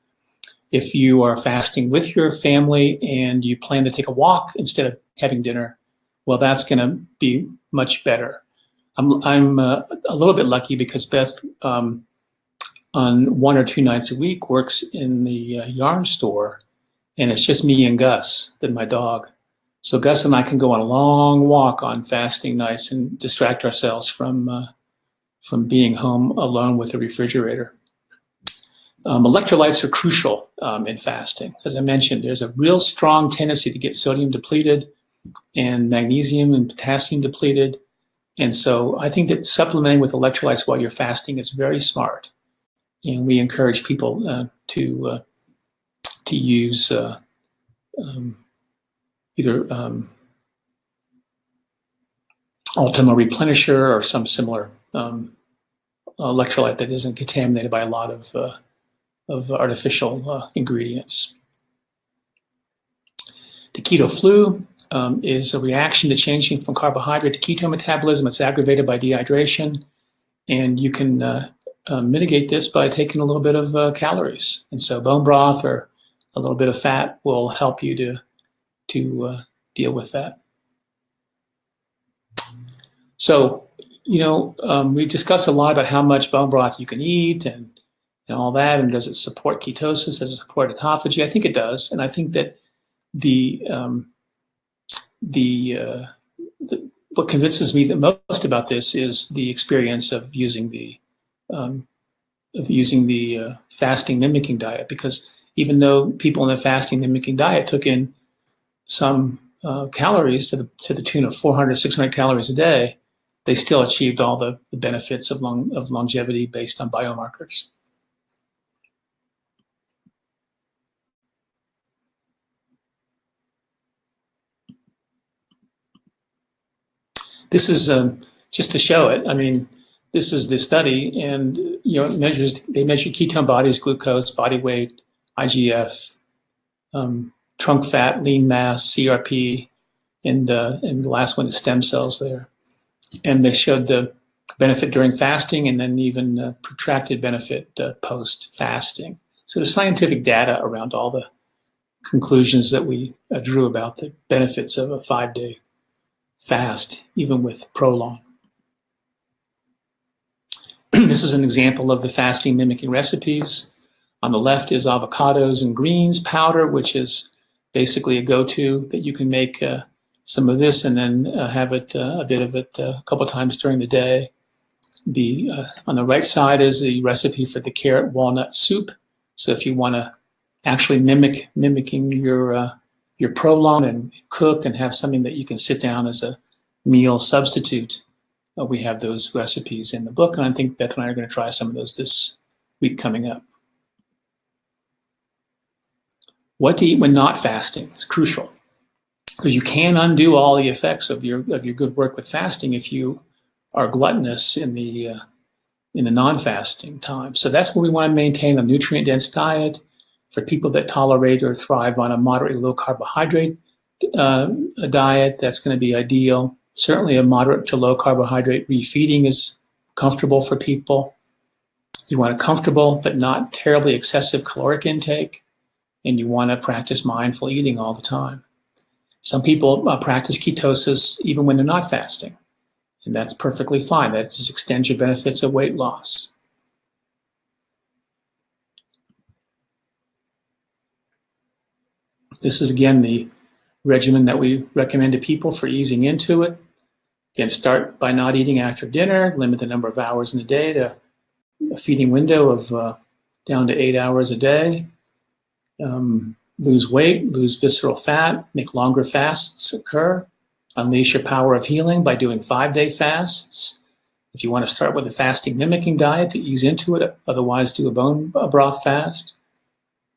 If you are fasting with your family and you plan to take a walk instead of having dinner, well, that's going to be much better. I'm a little bit lucky because Beth, on 1 or 2 nights a week, works in the yarn store, and it's just me and Gus, then my dog. So Gus and I can go on a long walk on fasting nights and distract ourselves from being home alone with the refrigerator. Electrolytes are crucial in fasting. As I mentioned, there's a real strong tendency to get sodium depleted and magnesium and potassium depleted. And so I think that supplementing with electrolytes while you're fasting is very smart. And we encourage people to use either Ultima Replenisher or some similar electrolyte that isn't contaminated by a lot of artificial ingredients. The keto flu is a reaction to changing from carbohydrate to ketone metabolism. It's aggravated by dehydration, and you can mitigate this by taking a little bit of calories. And so bone broth or a little bit of fat will help you to deal with that. So, we discussed a lot about how much bone broth you can eat and all that, and does it support ketosis? Does it support autophagy? I think it does, and I think that what convinces me the most about this is the experience of using the fasting mimicking diet, because even though people in the fasting mimicking diet took in some calories to the tune of 400, 600 calories a day, they still achieved all the benefits of longevity based on biomarkers. This is just to show it. I mean, this is the study, and they measure ketone bodies, glucose, body weight, IGF, trunk fat, lean mass, CRP, and the last one is stem cells there. And they showed the benefit during fasting and then even protracted benefit post-fasting. So there's scientific data around all the conclusions that we drew about the benefits of a 5-day fast, even with prolong. This is an example of the fasting mimicking recipes. On the left is avocados and greens powder, which is basically a go-to that you can make some of this and then have it a bit of it a couple times during the day. On the right side is the recipe for the carrot walnut soup. So if you want to actually mimicking your prolong and cook and have something that you can sit down as a meal substitute, we have those recipes in the book, and I think Beth and I are going to try some of those this week coming up. What to eat when not fasting is crucial, because you can undo all the effects of your good work with fasting if you are gluttonous in the non-fasting time. So that's where we want to maintain a nutrient-dense diet for people that tolerate or thrive on a moderately low carbohydrate diet. That's going to be ideal. Certainly a moderate to low carbohydrate refeeding is comfortable for people. You want a comfortable but not terribly excessive caloric intake, and you want to practice mindful eating all the time. Some people practice ketosis even when they're not fasting, and that's perfectly fine. That just extends your benefits of weight loss. This is, again, the regimen that we recommend to people for easing into it. Again, start by not eating after dinner, limit the number of hours in a day to a feeding window of down to 8 hours a day. Lose weight, lose visceral fat, make longer fasts occur. Unleash your power of healing by doing 5-day fasts. If you want to start with a fasting mimicking diet to ease into it, otherwise do a bone broth fast.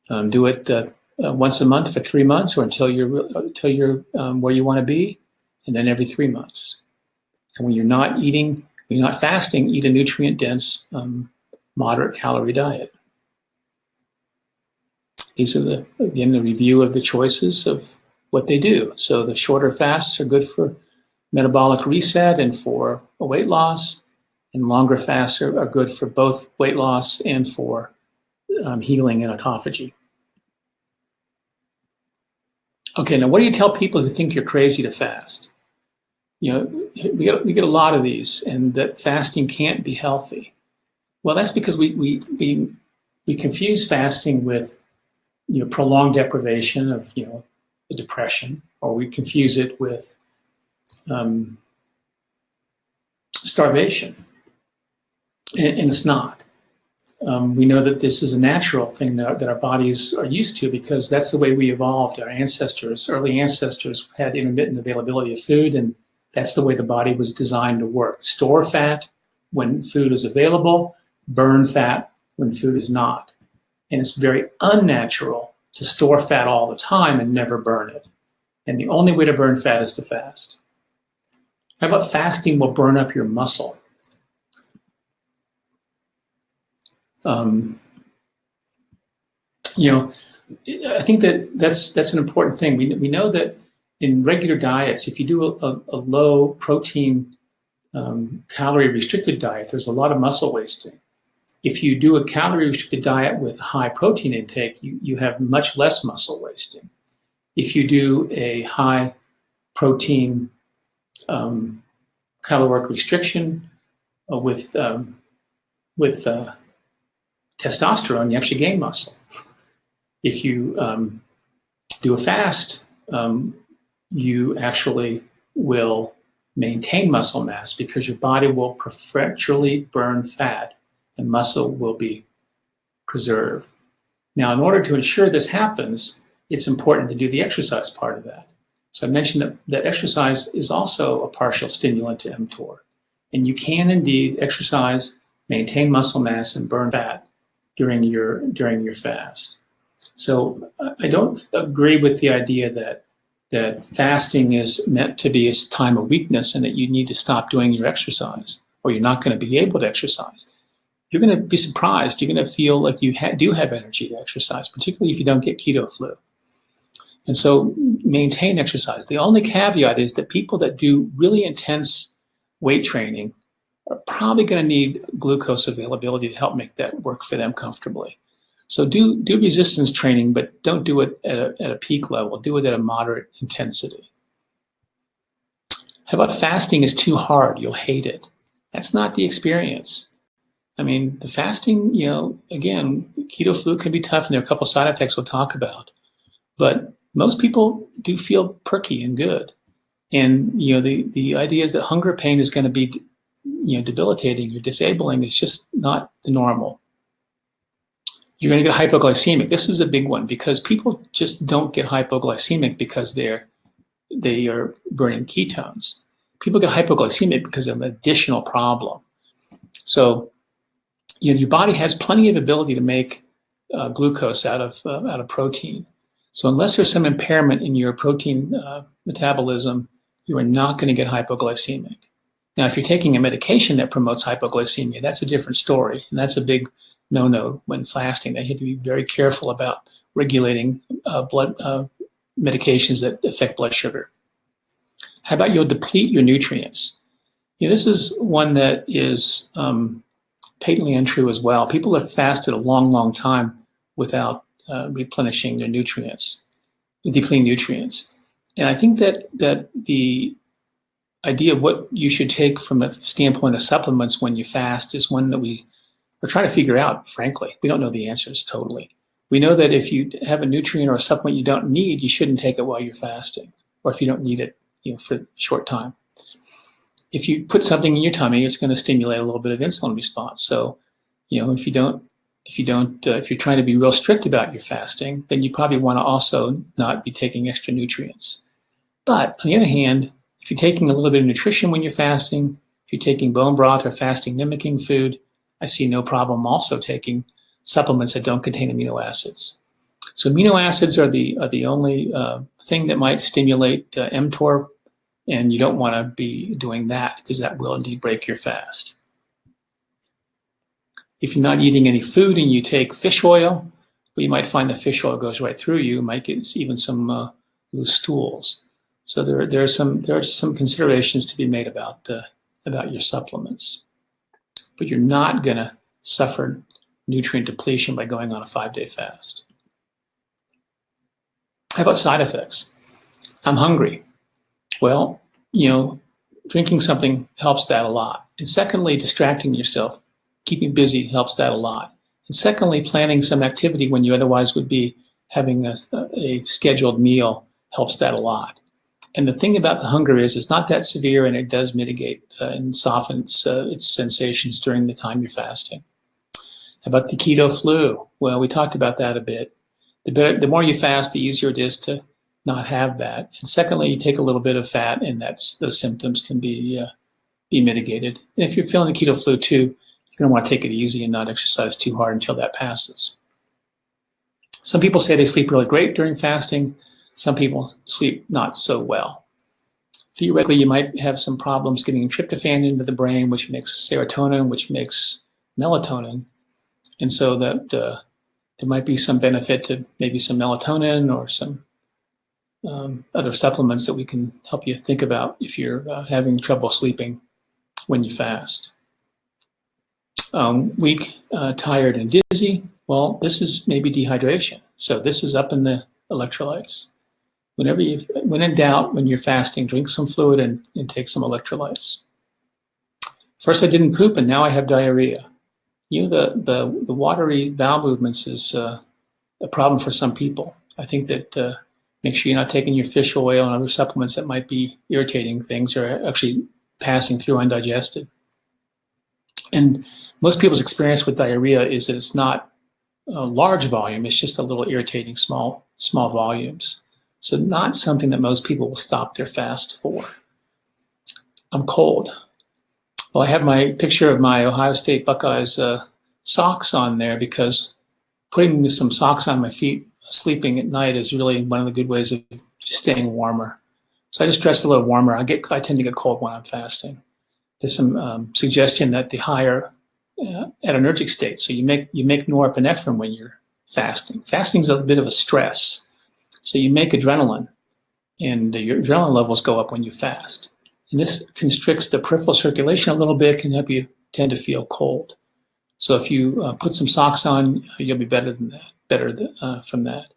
Do it once a month for 3 months or until you're where you want to be, and then every 3 months. And when you're not fasting, eat a nutrient-dense, moderate calorie diet. These are the review of the choices of what they do. So the shorter fasts are good for metabolic reset and for weight loss, and longer fasts are good for both weight loss and for healing and autophagy. Okay, now what do you tell people who think you're crazy to fast? We get a lot of these, and that fasting can't be healthy. Well, that's because we confuse fasting with prolonged deprivation of the depression, or we confuse it with starvation, and it's not. We know that this is a natural thing that our bodies are used to, because that's the way we evolved. Our early ancestors had intermittent availability of food, and that's the way the body was designed to work. Store fat when food is available, burn fat when food is not. And it's very unnatural to store fat all the time and never burn it. And the only way to burn fat is to fast. How about fasting will burn up your muscle? I think that's an important thing. We know that in regular diets, if you do a low protein calorie restricted diet, there's a lot of muscle wasting. If you do a calorie restricted diet with high protein intake, you have much less muscle wasting. If you do a high protein caloric restriction with testosterone, you actually gain muscle. If you do a fast, you actually will maintain muscle mass, because your body will preferentially burn fat and muscle will be preserved. Now, in order to ensure this happens, it's important to do the exercise part of that. So I mentioned that exercise is also a partial stimulant to mTOR. And you can indeed exercise, maintain muscle mass, and burn fat during your fast. So I don't agree with the idea that fasting is meant to be a time of weakness and that you need to stop doing your exercise, or you're not going to be able to exercise. You're going to be surprised. You're going to feel like you do have energy to exercise, particularly if you don't get keto flu. And so maintain exercise. The only caveat is that people that do really intense weight training are probably going to need glucose availability to help make that work for them comfortably. So do resistance training, but don't do it at a peak level. Do it at a moderate intensity. How about fasting is too hard? You'll hate it. That's not the experience. I mean, the fasting, again, keto flu can be tough, and there are a couple of side effects we'll talk about. But most people do feel perky and good. And, the idea is that hunger pain is going to be, debilitating or disabling. It's just not the normal. You're going to get hypoglycemic. This is a big one because people just don't get hypoglycemic because they are burning ketones. People get hypoglycemic because of an additional problem. So, your body has plenty of ability to make glucose out of protein. So unless there's some impairment in your protein metabolism, you are not going to get hypoglycemic. Now, if you're taking a medication that promotes hypoglycemia, that's a different story, and that's a big no-no when fasting. They have to be very careful about regulating blood medications that affect blood sugar. How about you'll deplete your nutrients? This is one that is patently untrue as well. People have fasted a long, long time without replenishing their nutrients, depleting nutrients. And I think that the idea of what you should take from a standpoint of supplements when you fast is one that we're trying to figure out, frankly. We don't know the answers totally. We know that if you have a nutrient or a supplement you don't need, you shouldn't take it while you're fasting, or if you don't need it, for a short time. If you put something in your tummy, it's going to stimulate a little bit of insulin response. So, if you're trying to be real strict about your fasting, then you probably want to also not be taking extra nutrients. But on the other hand, if you're taking a little bit of nutrition when you're fasting, if you're taking bone broth or fasting mimicking food, I see no problem also taking supplements that don't contain amino acids. So amino acids are the only thing that might stimulate mTOR, and you don't want to be doing that because that will indeed break your fast. If you're not eating any food and you take fish oil, well, you might find the fish oil goes right through you. You might get even some loose stools. So there are some considerations to be made about your supplements. But you're not going to suffer nutrient depletion by going on a 5-day fast. How about side effects? I'm hungry. Well, drinking something helps that a lot. And secondly, distracting yourself, keeping busy helps that a lot. And secondly, planning some activity when you otherwise would be having a scheduled meal helps that a lot. And the thing about the hunger is it's not that severe, and it does mitigate and soften its sensations during the time you're fasting. How about the keto flu? Well, we talked about that a bit. The more you fast, the easier it is to not have that. And secondly, you take a little bit of fat, and those symptoms can be mitigated. And if you're feeling the keto flu too, you're going to want to take it easy and not exercise too hard until that passes. Some people say they sleep really great during fasting. Some people sleep not so well. Theoretically, you might have some problems getting tryptophan into the brain, which makes serotonin, which makes melatonin. And so that there might be some benefit to maybe some melatonin or some other supplements that we can help you think about if you're having trouble sleeping when you fast. Weak, tired, and dizzy. Well, this is maybe dehydration. So this is up in the electrolytes. When in doubt, when you're fasting, drink some fluid and take some electrolytes. First, I didn't poop, and now I have diarrhea. The watery bowel movements is a problem for some people. I think that make sure you're not taking your fish oil and other supplements that might be irritating things or actually passing through undigested. And most people's experience with diarrhea is that it's not a large volume, it's just a little irritating small volumes. So not something that most people will stop their fast for. I'm cold. Well, I have my picture of my Ohio State Buckeyes socks on there because putting some socks on my feet sleeping at night is really one of the good ways of just staying warmer. So I just dress a little warmer. I tend to get cold when I'm fasting. There's some suggestion that the higher adrenergic state, so you make norepinephrine when you're fasting. Fasting's a bit of a stress. So you make adrenaline, and your adrenaline levels go up when you fast. And this constricts the peripheral circulation a little bit, can help you tend to feel cold. So if you put some socks on, you'll be better from that.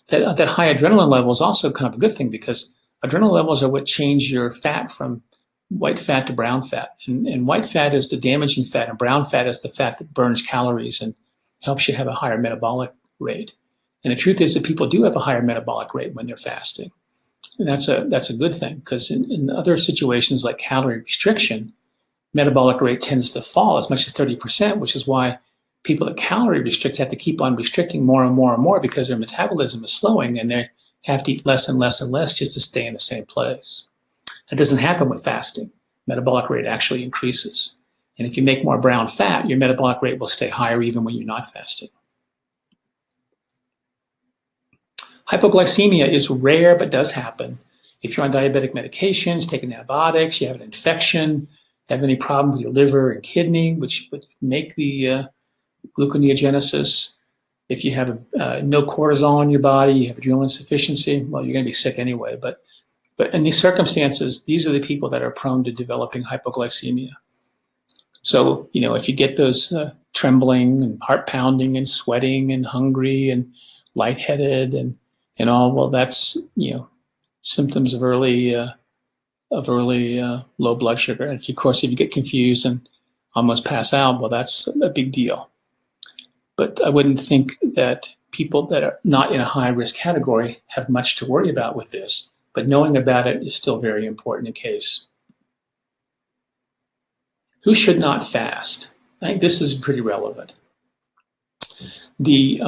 That high adrenaline level is also kind of a good thing, because adrenaline levels are what change your fat from white fat to brown fat. And white fat is the damaging fat, and brown fat is the fat that burns calories and helps you have a higher metabolic rate. And the truth is that people do have a higher metabolic rate when they're fasting. And that's a good thing, because in other situations like calorie restriction, metabolic rate tends to fall as much as 30%, which is why people that calorie restrict have to keep on restricting more and more and more, because their metabolism is slowing and they have to eat less and less and less just to stay in the same place. That doesn't happen with fasting. Metabolic rate actually increases. And if you make more brown fat, your metabolic rate will stay higher even when you're not fasting. Hypoglycemia is rare, but does happen. If you're on diabetic medications, taking antibiotics, you have an infection, have any problem with your liver and kidney, which would make the gluconeogenesis. If you have no cortisol in your body, you have adrenal insufficiency, well, you're going to be sick anyway. But in these circumstances, these are the people that are prone to developing hypoglycemia. So, if you get those trembling and heart pounding and sweating and hungry and lightheaded and all, well, that's, symptoms of early low blood sugar. And of course, if you get confused and almost pass out, well, that's a big deal. But I wouldn't think that people that are not in a high risk category have much to worry about with this. But knowing about it is still very important in case. Who should not fast? I think this is pretty relevant. The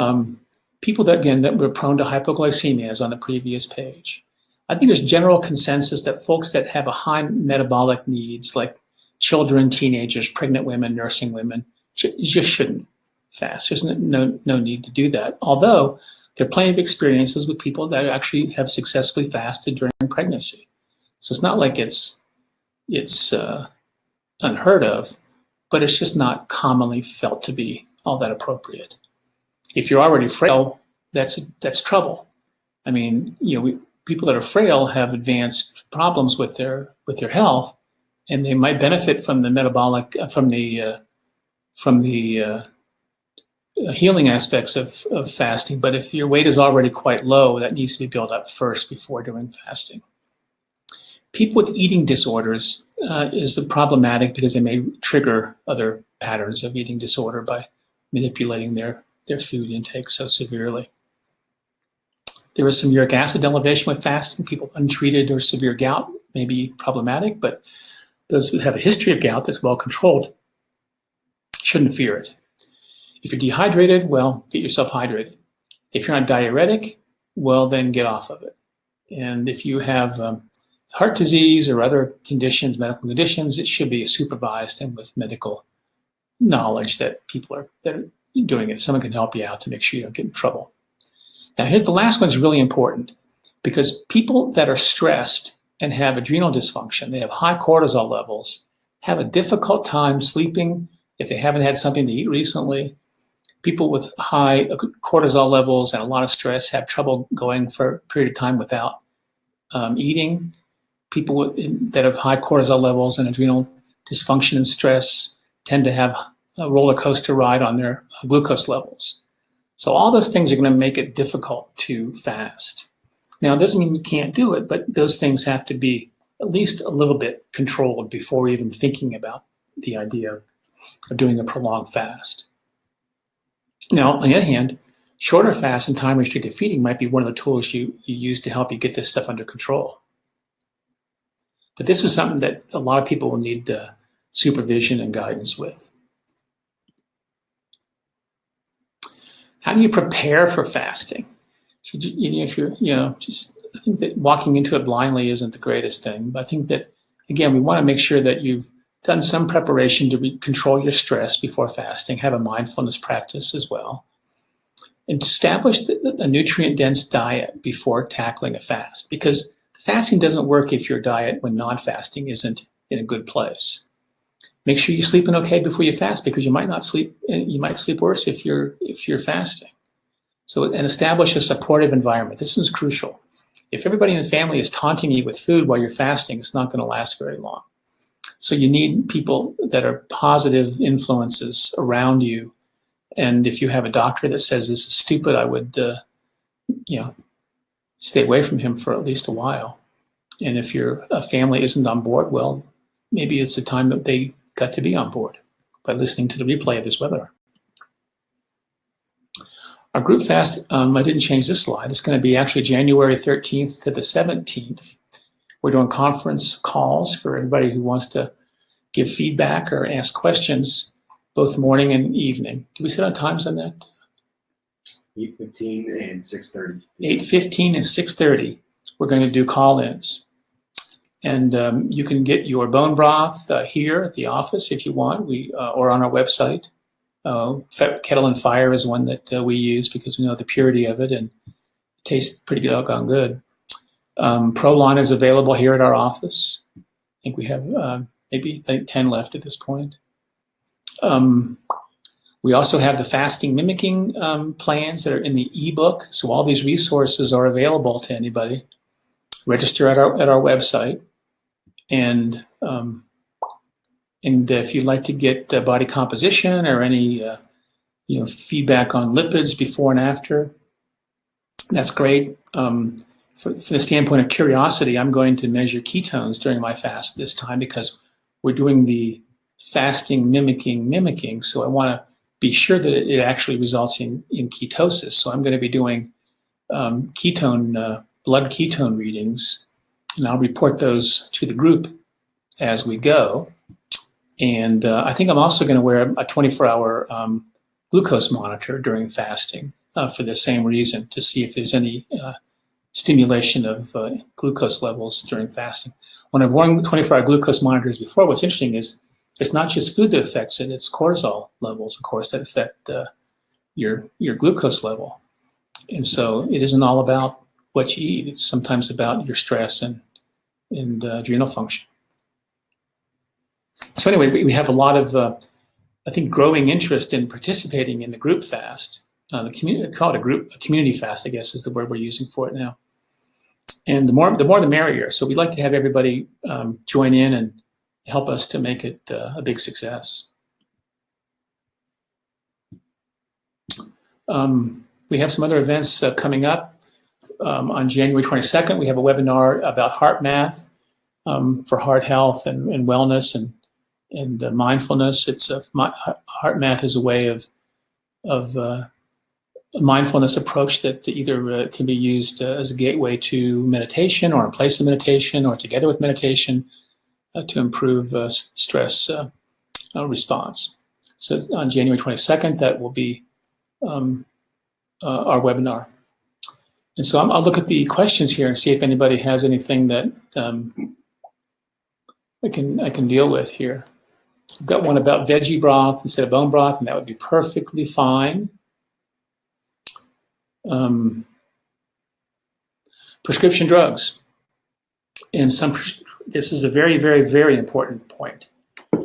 people that were prone to hypoglycemia, as on the previous page. I think there's general consensus that folks that have a high metabolic needs, like children, teenagers, pregnant women, nursing women, just shouldn't fast. There's no need to do that. Although there are plenty of experiences with people that actually have successfully fasted during pregnancy. So it's not like it's unheard of, but it's just not commonly felt to be all that appropriate. If you're already frail, that's trouble. I mean, people that are frail have advanced problems with their health, and they might benefit from the metabolic from the healing aspects of fasting. But if your weight is already quite low, that needs to be built up first before doing fasting. People with eating disorders is problematic because they may trigger other patterns of eating disorder by manipulating their food intake so severely. There is some uric acid elevation with fasting. People with untreated or severe gout may be problematic, but those who have a history of gout that's well controlled shouldn't fear it. If you're dehydrated, well, get yourself hydrated. If you're on a diuretic, well, then get off of it. And if you have heart disease or other conditions, medical conditions, it should be supervised and with medical knowledge that people that are doing it. Someone can help you out to make sure you don't get in trouble. Now, here's the last one is really important, because people that are stressed and have adrenal dysfunction, they have high cortisol levels, have a difficult time sleeping if they haven't had something to eat recently. People with high cortisol levels and a lot of stress have trouble going for a period of time without eating. People that have high cortisol levels and adrenal dysfunction and stress tend to have a roller coaster ride on their glucose levels. So all those things are going to make it difficult to fast. Now, it doesn't mean you can't do it, but those things have to be at least a little bit controlled before even thinking about the idea of doing a prolonged fast. Now, on the other hand, shorter fasts and time-restricted feeding might be one of the tools you use to help you get this stuff under control. But this is something that a lot of people will need supervision and guidance with. How do you prepare for fasting? If you're, I think that walking into it blindly isn't the greatest thing. But I think that, again, we want to make sure that you've done some preparation to control your stress before fasting, have a mindfulness practice as well, and establish a nutrient-dense diet before tackling a fast. Because fasting doesn't work if your diet when non-fasting isn't in a good place. Make sure you're sleeping okay before you fast, because you might not sleep. You might sleep worse if you're fasting. So, and establish a supportive environment. This is crucial. If everybody in the family is taunting you with food while you're fasting, it's not going to last very long. So you need people that are positive influences around you. And if you have a doctor that says this is stupid, I would, stay away from him for at least a while. And if your family isn't on board, well, maybe it's the time that they got to be on board by listening to the replay of this webinar. Our group fast, I didn't change this slide. It's going to be actually January 13th to the 17th. We're doing conference calls for everybody who wants to give feedback or ask questions, both morning and evening. Do we set on times on that? 8:15 and 6:30. 8:15 and 6:30. We're going to do call-ins. And you can get your bone broth here at the office if you want, or on our website. Kettle and Fire is one that we use because we know the purity of it and it tastes pretty doggone good. Prolon is available here at our office. I think we have maybe 10 left at this point. We also have the fasting mimicking plans that are in the ebook. So all these resources are available to anybody. Register at our website. And if you'd like to get body composition or any feedback on lipids before and after, that's great. For the standpoint of curiosity, I'm going to measure ketones during my fast this time because we're doing the fasting mimicking. So I want to be sure that it actually results in ketosis. So I'm going to be doing blood ketone readings, and I'll report those to the group as we go. And I think I'm also going to wear a 24-hour glucose monitor during fasting for the same reason, to see if there's any stimulation of glucose levels during fasting. When I've worn 24-hour glucose monitors before, what's interesting is it's not just food that affects it, it's cortisol levels, of course, that affect your glucose level. And so it isn't all about what you eat. It's sometimes about your stress and adrenal function. So anyway, we have a lot of, I think, growing interest in participating in the group fast. The community, call it a community fast, I guess, is the word we're using for it now. And the more the merrier. So we'd like to have everybody join in and help us to make it a big success. We have some other events coming up. On January 22nd, we have a webinar about heart math for heart health and wellness and mindfulness. Heart math is a way of a mindfulness approach that either can be used as a gateway to meditation or in place of meditation or together with meditation to improve stress response. So on January 22nd, that will be our webinar. And so I'll look at the questions here and see if anybody has anything that I can deal with here. I've got one about veggie broth instead of bone broth, and that would be perfectly fine. Prescription drugs. And this is a very, very, very important point.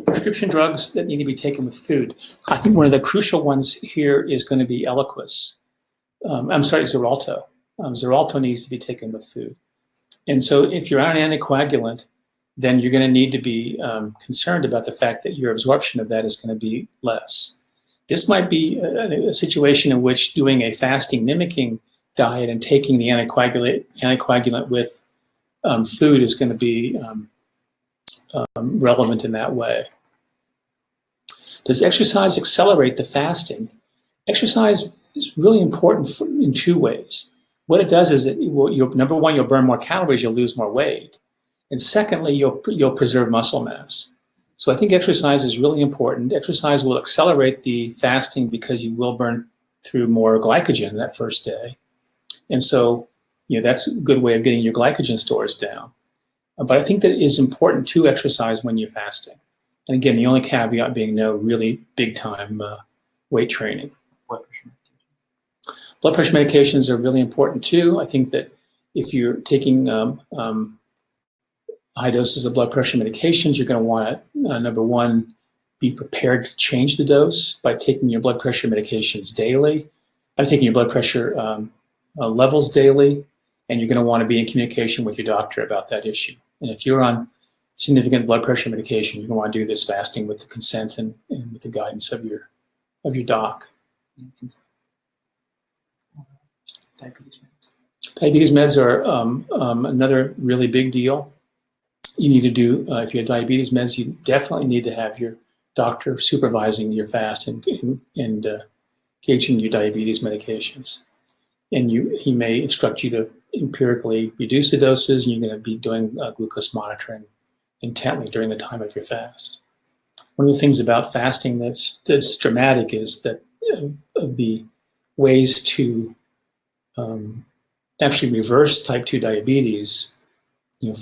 Prescription drugs that need to be taken with food. I think one of the crucial ones here is going to be Eliquis. Xarelto. Xarelto needs to be taken with food. And so if you're on an anticoagulant, then you're going to need to be concerned about the fact that your absorption of that is going to be less. This might be a situation in which doing a fasting mimicking diet and taking the anticoagulant with food is going to be relevant in that way. Does exercise accelerate the fasting? Exercise is really important in two ways. What it does is number one, you'll burn more calories, you'll lose more weight. And secondly, you'll preserve muscle mass. So I think exercise is really important. Exercise will accelerate the fasting because you will burn through more glycogen that first day. And so, that's a good way of getting your glycogen stores down. But I think that it is important to exercise when you're fasting. And again, the only caveat being no really big time weight training. Blood pressure medications are really important too. I think that if you're taking high doses of blood pressure medications, you're going to want to, number one, be prepared to change the dose by taking your blood pressure medications daily. I'm taking your blood pressure levels daily, and you're going to want to be in communication with your doctor about that issue. And if you're on significant blood pressure medication, you're going to want to do this fasting with the consent and with the guidance of your doc. Diabetes meds. Diabetes meds are another really big deal. You need to do, if you have diabetes meds, you definitely need to have your doctor supervising your fast and gauging your diabetes medications. And he may instruct you to empirically reduce the doses, and you're going to be doing glucose monitoring intently during the time of your fast. One of the things about fasting that's dramatic is that of the ways to actually reverse type 2 diabetes.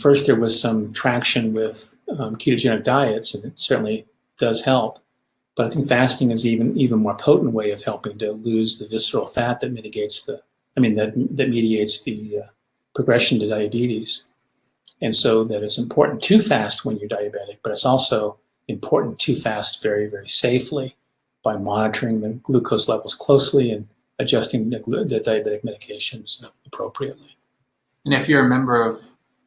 First there was some traction with ketogenic diets, and it certainly does help. But I think fasting is even more potent way of helping to lose the visceral fat that mediates the progression to diabetes. And so that it's important to fast when you're diabetic, but it's also important to fast very, very safely by monitoring the glucose levels closely and adjusting the diabetic medications appropriately. And if you're a member of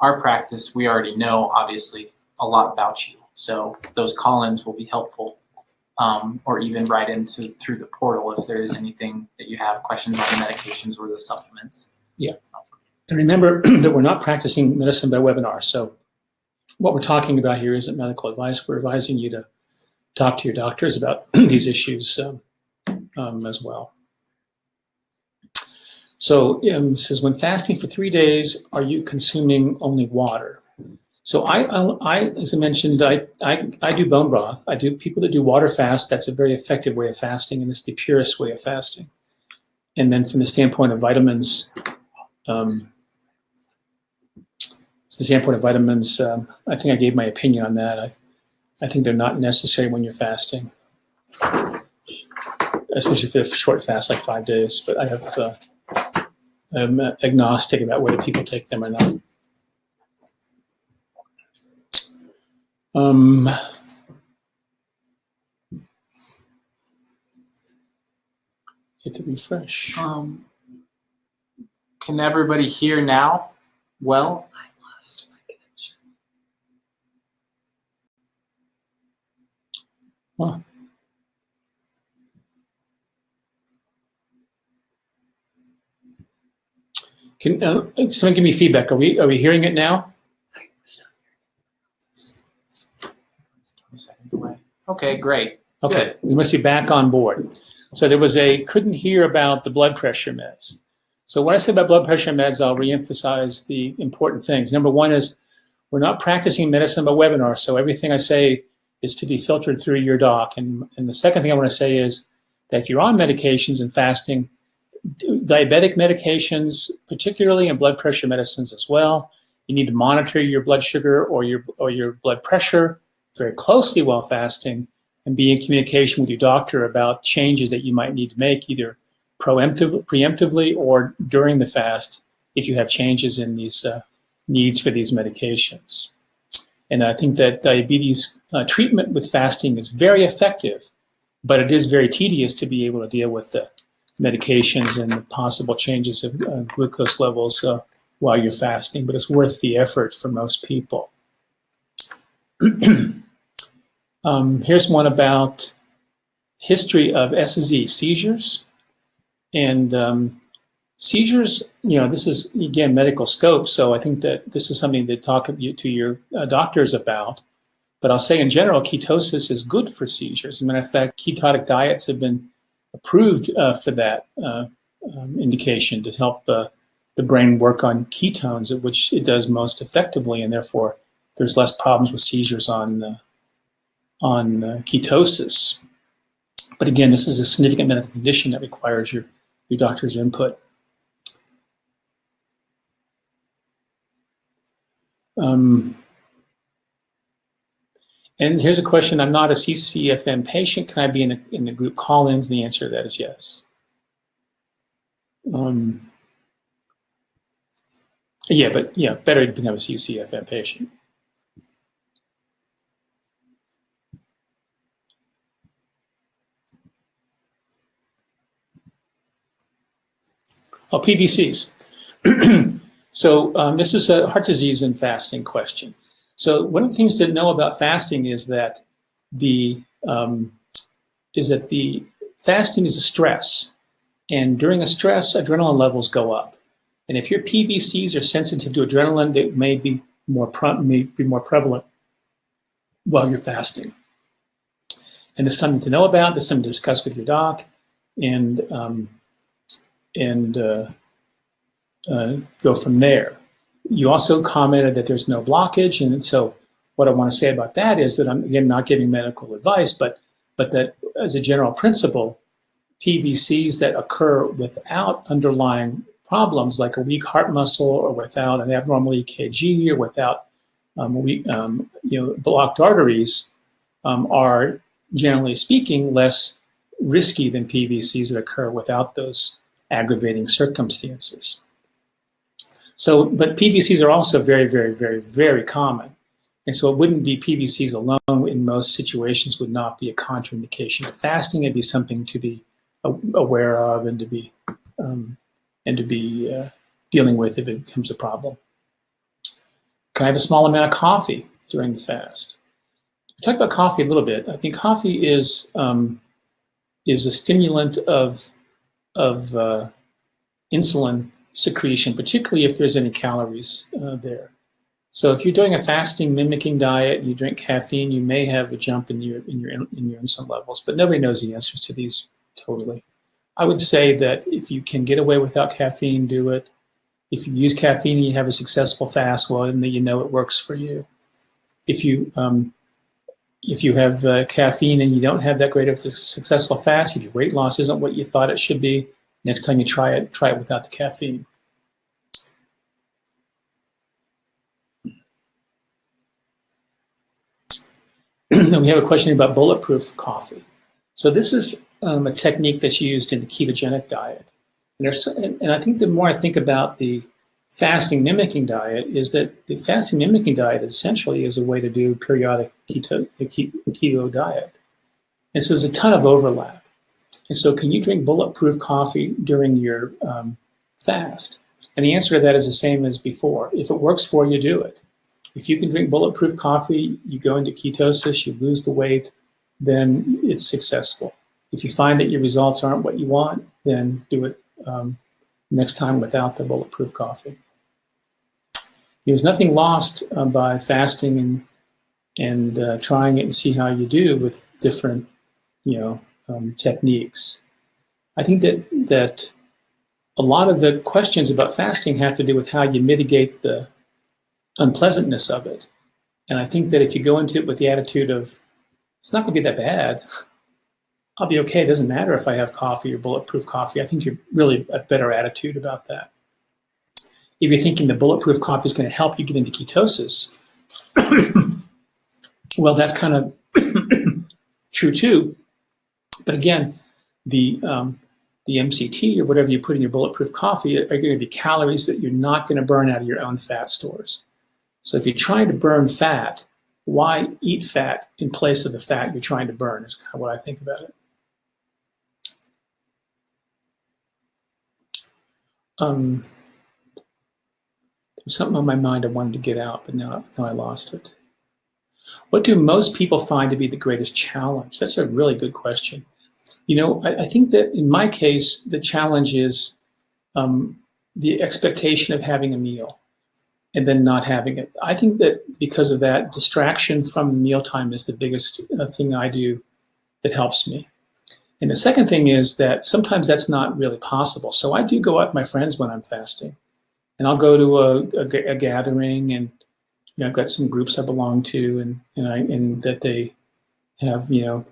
our practice, we already know, obviously, a lot about you. So those call-ins will be helpful, or even right into through the portal if there is anything that you have questions on the medications or the supplements. Yeah. And remember that we're not practicing medicine by webinar. So what we're talking about here isn't medical advice. We're advising you to talk to your doctors about these issues as well. So it says, when fasting for 3 days, are you consuming only water? So I as I mentioned, I do bone broth. I do people that do water fast. That's a very effective way of fasting, and it's the purest way of fasting. And then from the standpoint of vitamins, I think I gave my opinion on that. I think they're not necessary when you're fasting, especially for a short fast like 5 days. But I'm agnostic about whether people take them or not. Hit the refresh. Can everybody hear now? Well, I lost my connection. Huh. Can someone give me feedback? Are we hearing it now? Okay, great. Okay, good. We must be back on board. So there was couldn't hear about the blood pressure meds. So what I said about blood pressure meds, I'll reemphasize the important things. Number one is we're not practicing medicine by webinar, so everything I say is to be filtered through your doc. And the second thing I want to say is that if you're on medications and fasting, diabetic medications, particularly, and blood pressure medicines as well, you need to monitor your blood sugar or your blood pressure very closely while fasting, and be in communication with your doctor about changes that you might need to make, either preemptively or during the fast, if you have changes in these needs for these medications. And I think that diabetes treatment with fasting is very effective, but it is very tedious to be able to deal with the medications and the possible changes of glucose levels while you're fasting, but it's worth the effort for most people. Here's one about history of SZ, seizures. And seizures, this is, again, medical scope, so I think that this is something to talk to your doctors about. But I'll say in general, ketosis is good for seizures. As a matter of fact, ketotic diets have been approved for that indication, to help the brain work on ketones, at which it does most effectively, and therefore there's less problems with seizures on ketosis. But again, this is a significant medical condition that requires your doctor's input. And here's a question: I'm not a CCFM patient. Can I be in the group call-ins? The answer to that is yes. Better to become a CCFM patient. Oh, PVCs. So this is a heart disease and fasting question. So one of the things to know about fasting is that the fasting is a stress, and during a stress, adrenaline levels go up. And if your PVCs are sensitive to adrenaline, they may be more prevalent while you're fasting. And there's something to know about. There's something to discuss with your doc, and go from there. You also commented that there's no blockage, and so what I want to say about that is that I'm, again, not giving medical advice, but that as a general principle, PVCs that occur without underlying problems like a weak heart muscle or without an abnormal EKG or without blocked arteries are, generally speaking, less risky than PVCs that occur without those aggravating circumstances. So, but PVCs are also very, very, very, very common. And so it wouldn't be PVCs alone in most situations would not be a contraindication of fasting. It'd be something to be aware of and to be dealing with if it becomes a problem. Can I have a small amount of coffee during the fast? We talked about coffee a little bit. I think coffee is a stimulant of insulin secretion, particularly if there's any calories there. So if you're doing a fasting mimicking diet, you drink caffeine, you may have a jump in your insulin levels, but nobody knows the answers to these totally. I would say that if you can get away without caffeine, do it. If you use caffeine and you have a successful fast, well, then you know it works for you. If you have caffeine and you don't have that great of a successful fast, if your weight loss isn't what you thought it should be, next time you try it without the caffeine. Then we have a question about bulletproof coffee. So this is a technique that's used in the ketogenic diet. And I think the more I think about the fasting mimicking diet is that the fasting mimicking diet essentially is a way to do periodic keto diet. And so there's a ton of overlap. And so can you drink bulletproof coffee during your fast? And the answer to that is the same as before. If it works for you, do it. If you can drink bulletproof coffee, you go into ketosis, you lose the weight, then it's successful. If you find that your results aren't what you want, then do it next time without the bulletproof coffee. There's nothing lost by fasting and trying it and see how you do with different, techniques. I think that a lot of the questions about fasting have to do with how you mitigate the unpleasantness of it. And I think that if you go into it with the attitude of, it's not going to be that bad, I'll be okay, it doesn't matter if I have coffee or bulletproof coffee, I think you're really a better attitude about that. If you're thinking the bulletproof coffee is going to help you get into ketosis, well, that's kind of true too. But again, the MCT or whatever you put in your bulletproof coffee are going to be calories that you're not going to burn out of your own fat stores. So if you're trying to burn fat, why eat fat in place of the fat you're trying to burn is kind of what I think about it. There's something on my mind I wanted to get out, but now I lost it. What do most people find to be the greatest challenge? That's a really good question. I think that in my case, the challenge is the expectation of having a meal and then not having it. I think that because of that, distraction from mealtime is the biggest thing I do that helps me. And the second thing is that sometimes that's not really possible. So I do go out with my friends when I'm fasting. And I'll go to a gathering, and I've got some groups I belong to, and that they have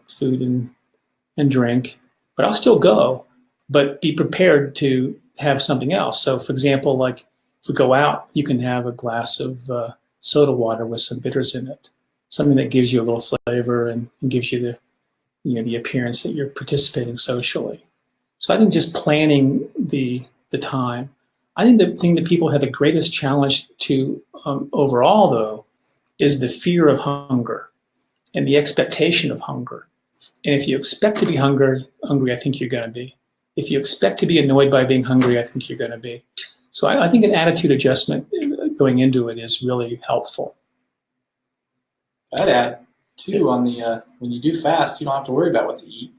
food and drink. But I'll still go, but be prepared to have something else. So, for example, like if we go out, you can have a glass of soda water with some bitters in it, something that gives you a little flavor and gives you the appearance that you're participating socially. So I think just planning the time. I think the thing that people have the greatest challenge to overall, though, is the fear of hunger and the expectation of hunger. And if you expect to be hungry, I think you're going to be. If you expect to be annoyed by being hungry, I think you're going to be. So I think an attitude adjustment going into it is really helpful. I'd add too on the when you do fast, you don't have to worry about what to eat,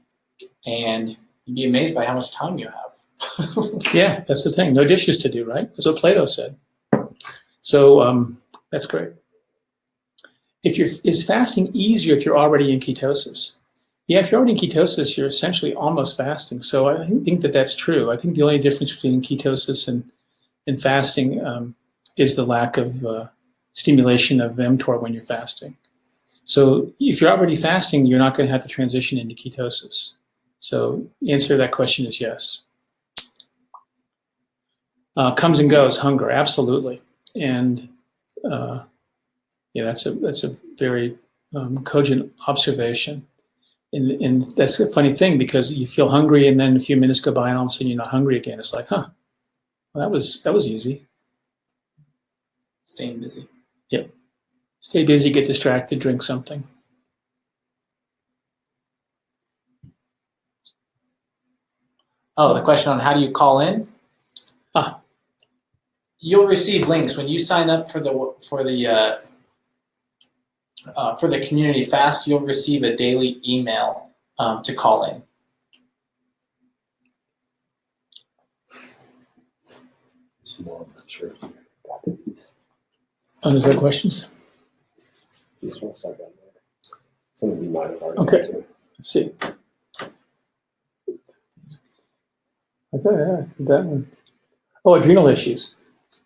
and you'd be amazed by how much time you have. Yeah, that's the thing. No dishes to do, right? That's what Plato said. So that's great. Is fasting easier if you're already in ketosis? Yeah, if you're already in ketosis, you're essentially almost fasting. So I think that that's true. I think the only difference between ketosis and fasting is the lack of stimulation of mTOR when you're fasting. So if you're already fasting, you're not going to have to transition into ketosis. So the answer to that question is yes. Comes and goes, hunger, absolutely. And yeah, that's a very cogent observation. And that's a funny thing because you feel hungry and then a few minutes go by and all of a sudden you're not hungry again. It's like, well, that was easy. Staying busy. Yep. Stay busy, get distracted, drink something. Oh, the question on how do you call in? You'll receive links when you sign up for the community fast. You'll receive a daily email to call in. Is there questions? This one's not down there. Some of you might have already Okay. answered. Let's see. I thought I did that one. Oh, adrenal issues.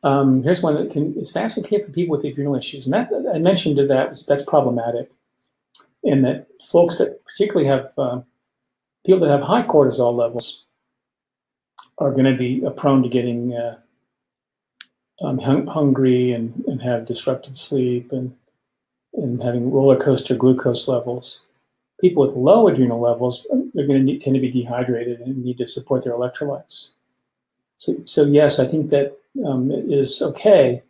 Here's one that is fasting okay for people with adrenal issues, and that I mentioned that's problematic, in that folks that particularly have people that have high cortisol levels are going to be prone to getting hungry and have disrupted sleep and having roller coaster glucose levels. People with low adrenal levels are going to tend to be dehydrated and need to support their electrolytes. So yes, I think that it is okay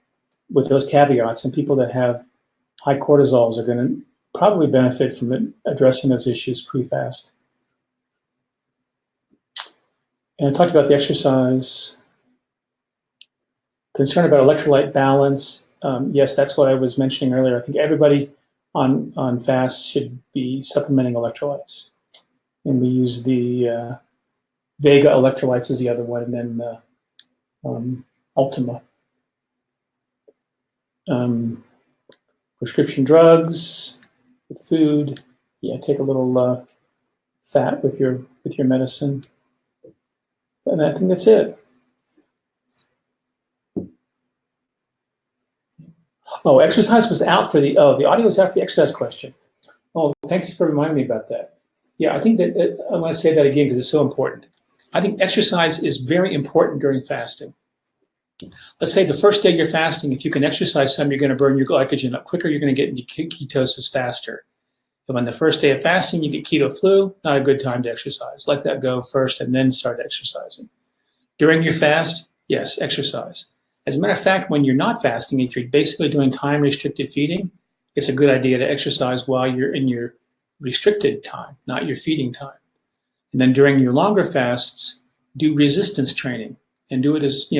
with those caveats, and people that have high cortisols are going to probably benefit from addressing those issues pre-fast. And I talked about the exercise. Concern about electrolyte balance. Yes, that's what I was mentioning earlier. I think everybody on fast should be supplementing electrolytes. And we use the Vega electrolytes as the other one, and then Ultima. Prescription drugs, with food. Yeah, take a little fat with your medicine. And I think that's it. Oh, exercise was out for the audio was out for the exercise question. Oh, thanks for reminding me about that. Yeah, I think that I want to say that again because it's so important. I think exercise is very important during fasting. Let's say the first day you're fasting, if you can exercise some, you're going to burn your glycogen up quicker, you're going to get into ketosis faster. If on the first day of fasting you get keto flu, not a good time to exercise. Let that go first and then start exercising. During your fast, yes, exercise. As a matter of fact, when you're not fasting, if you're basically doing time-restricted feeding, it's a good idea to exercise while you're in your restricted time, not your feeding time. And then during your longer fasts, do resistance training and do it as,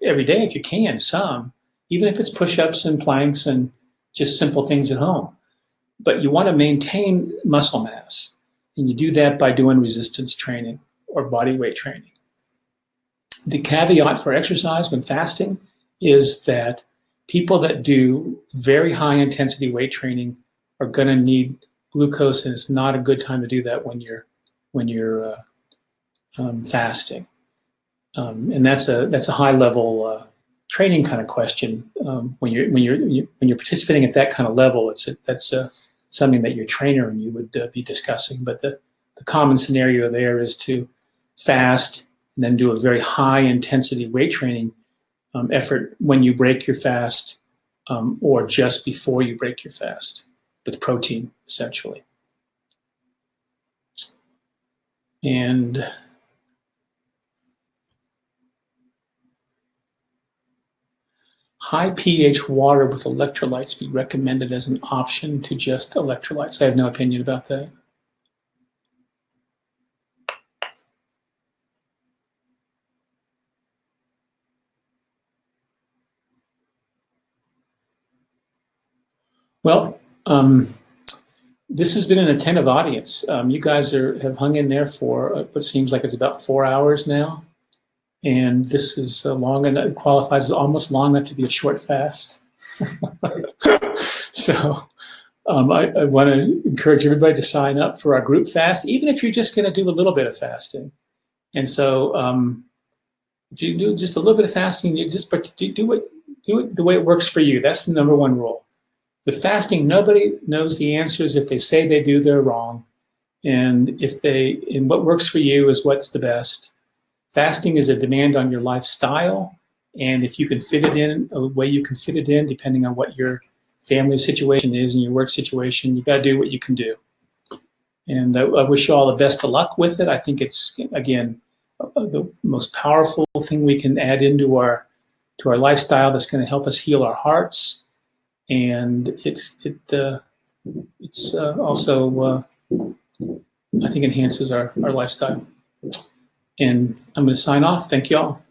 every day if you can, some, even if it's push-ups and planks and just simple things at home. But you want to maintain muscle mass, and you do that by doing resistance training or body weight training. The caveat for exercise when fasting is that people that do very high intensity weight training are going to need glucose, and it's not a good time to do that when you're fasting. And that's a high level training kind of question. When you're participating at that kind of level, that's something that your trainer and you would be discussing. But the common scenario there is to fast and then do a very high intensity weight training effort when you break your fast or just before you break your fast with protein, essentially. And high pH water with electrolytes be recommended as an option to just electrolytes? I have no opinion about that. Well, this has been an attentive audience. You guys have hung in there for what seems like it's about 4 hours now. And this is long enough, it qualifies as almost long enough to be a short fast. So I want to encourage everybody to sign up for our group fast, even if you're just going to do a little bit of fasting. And so if you do just a little bit of fasting, you just do it the way it works for you. That's the number one rule. With fasting, nobody knows the answers. If they say they do, they're wrong. And what works for you is what's the best. Fasting is a demand on your lifestyle. And if you can fit it in a way you can fit it in, depending on what your family situation is and your work situation, you got to do what you can do. And I wish you all the best of luck with it. I think it's, again, the most powerful thing we can add into our lifestyle that's going to help us heal our hearts. And it's also, I think, enhances our lifestyle. And I'm going to sign off. Thank you all.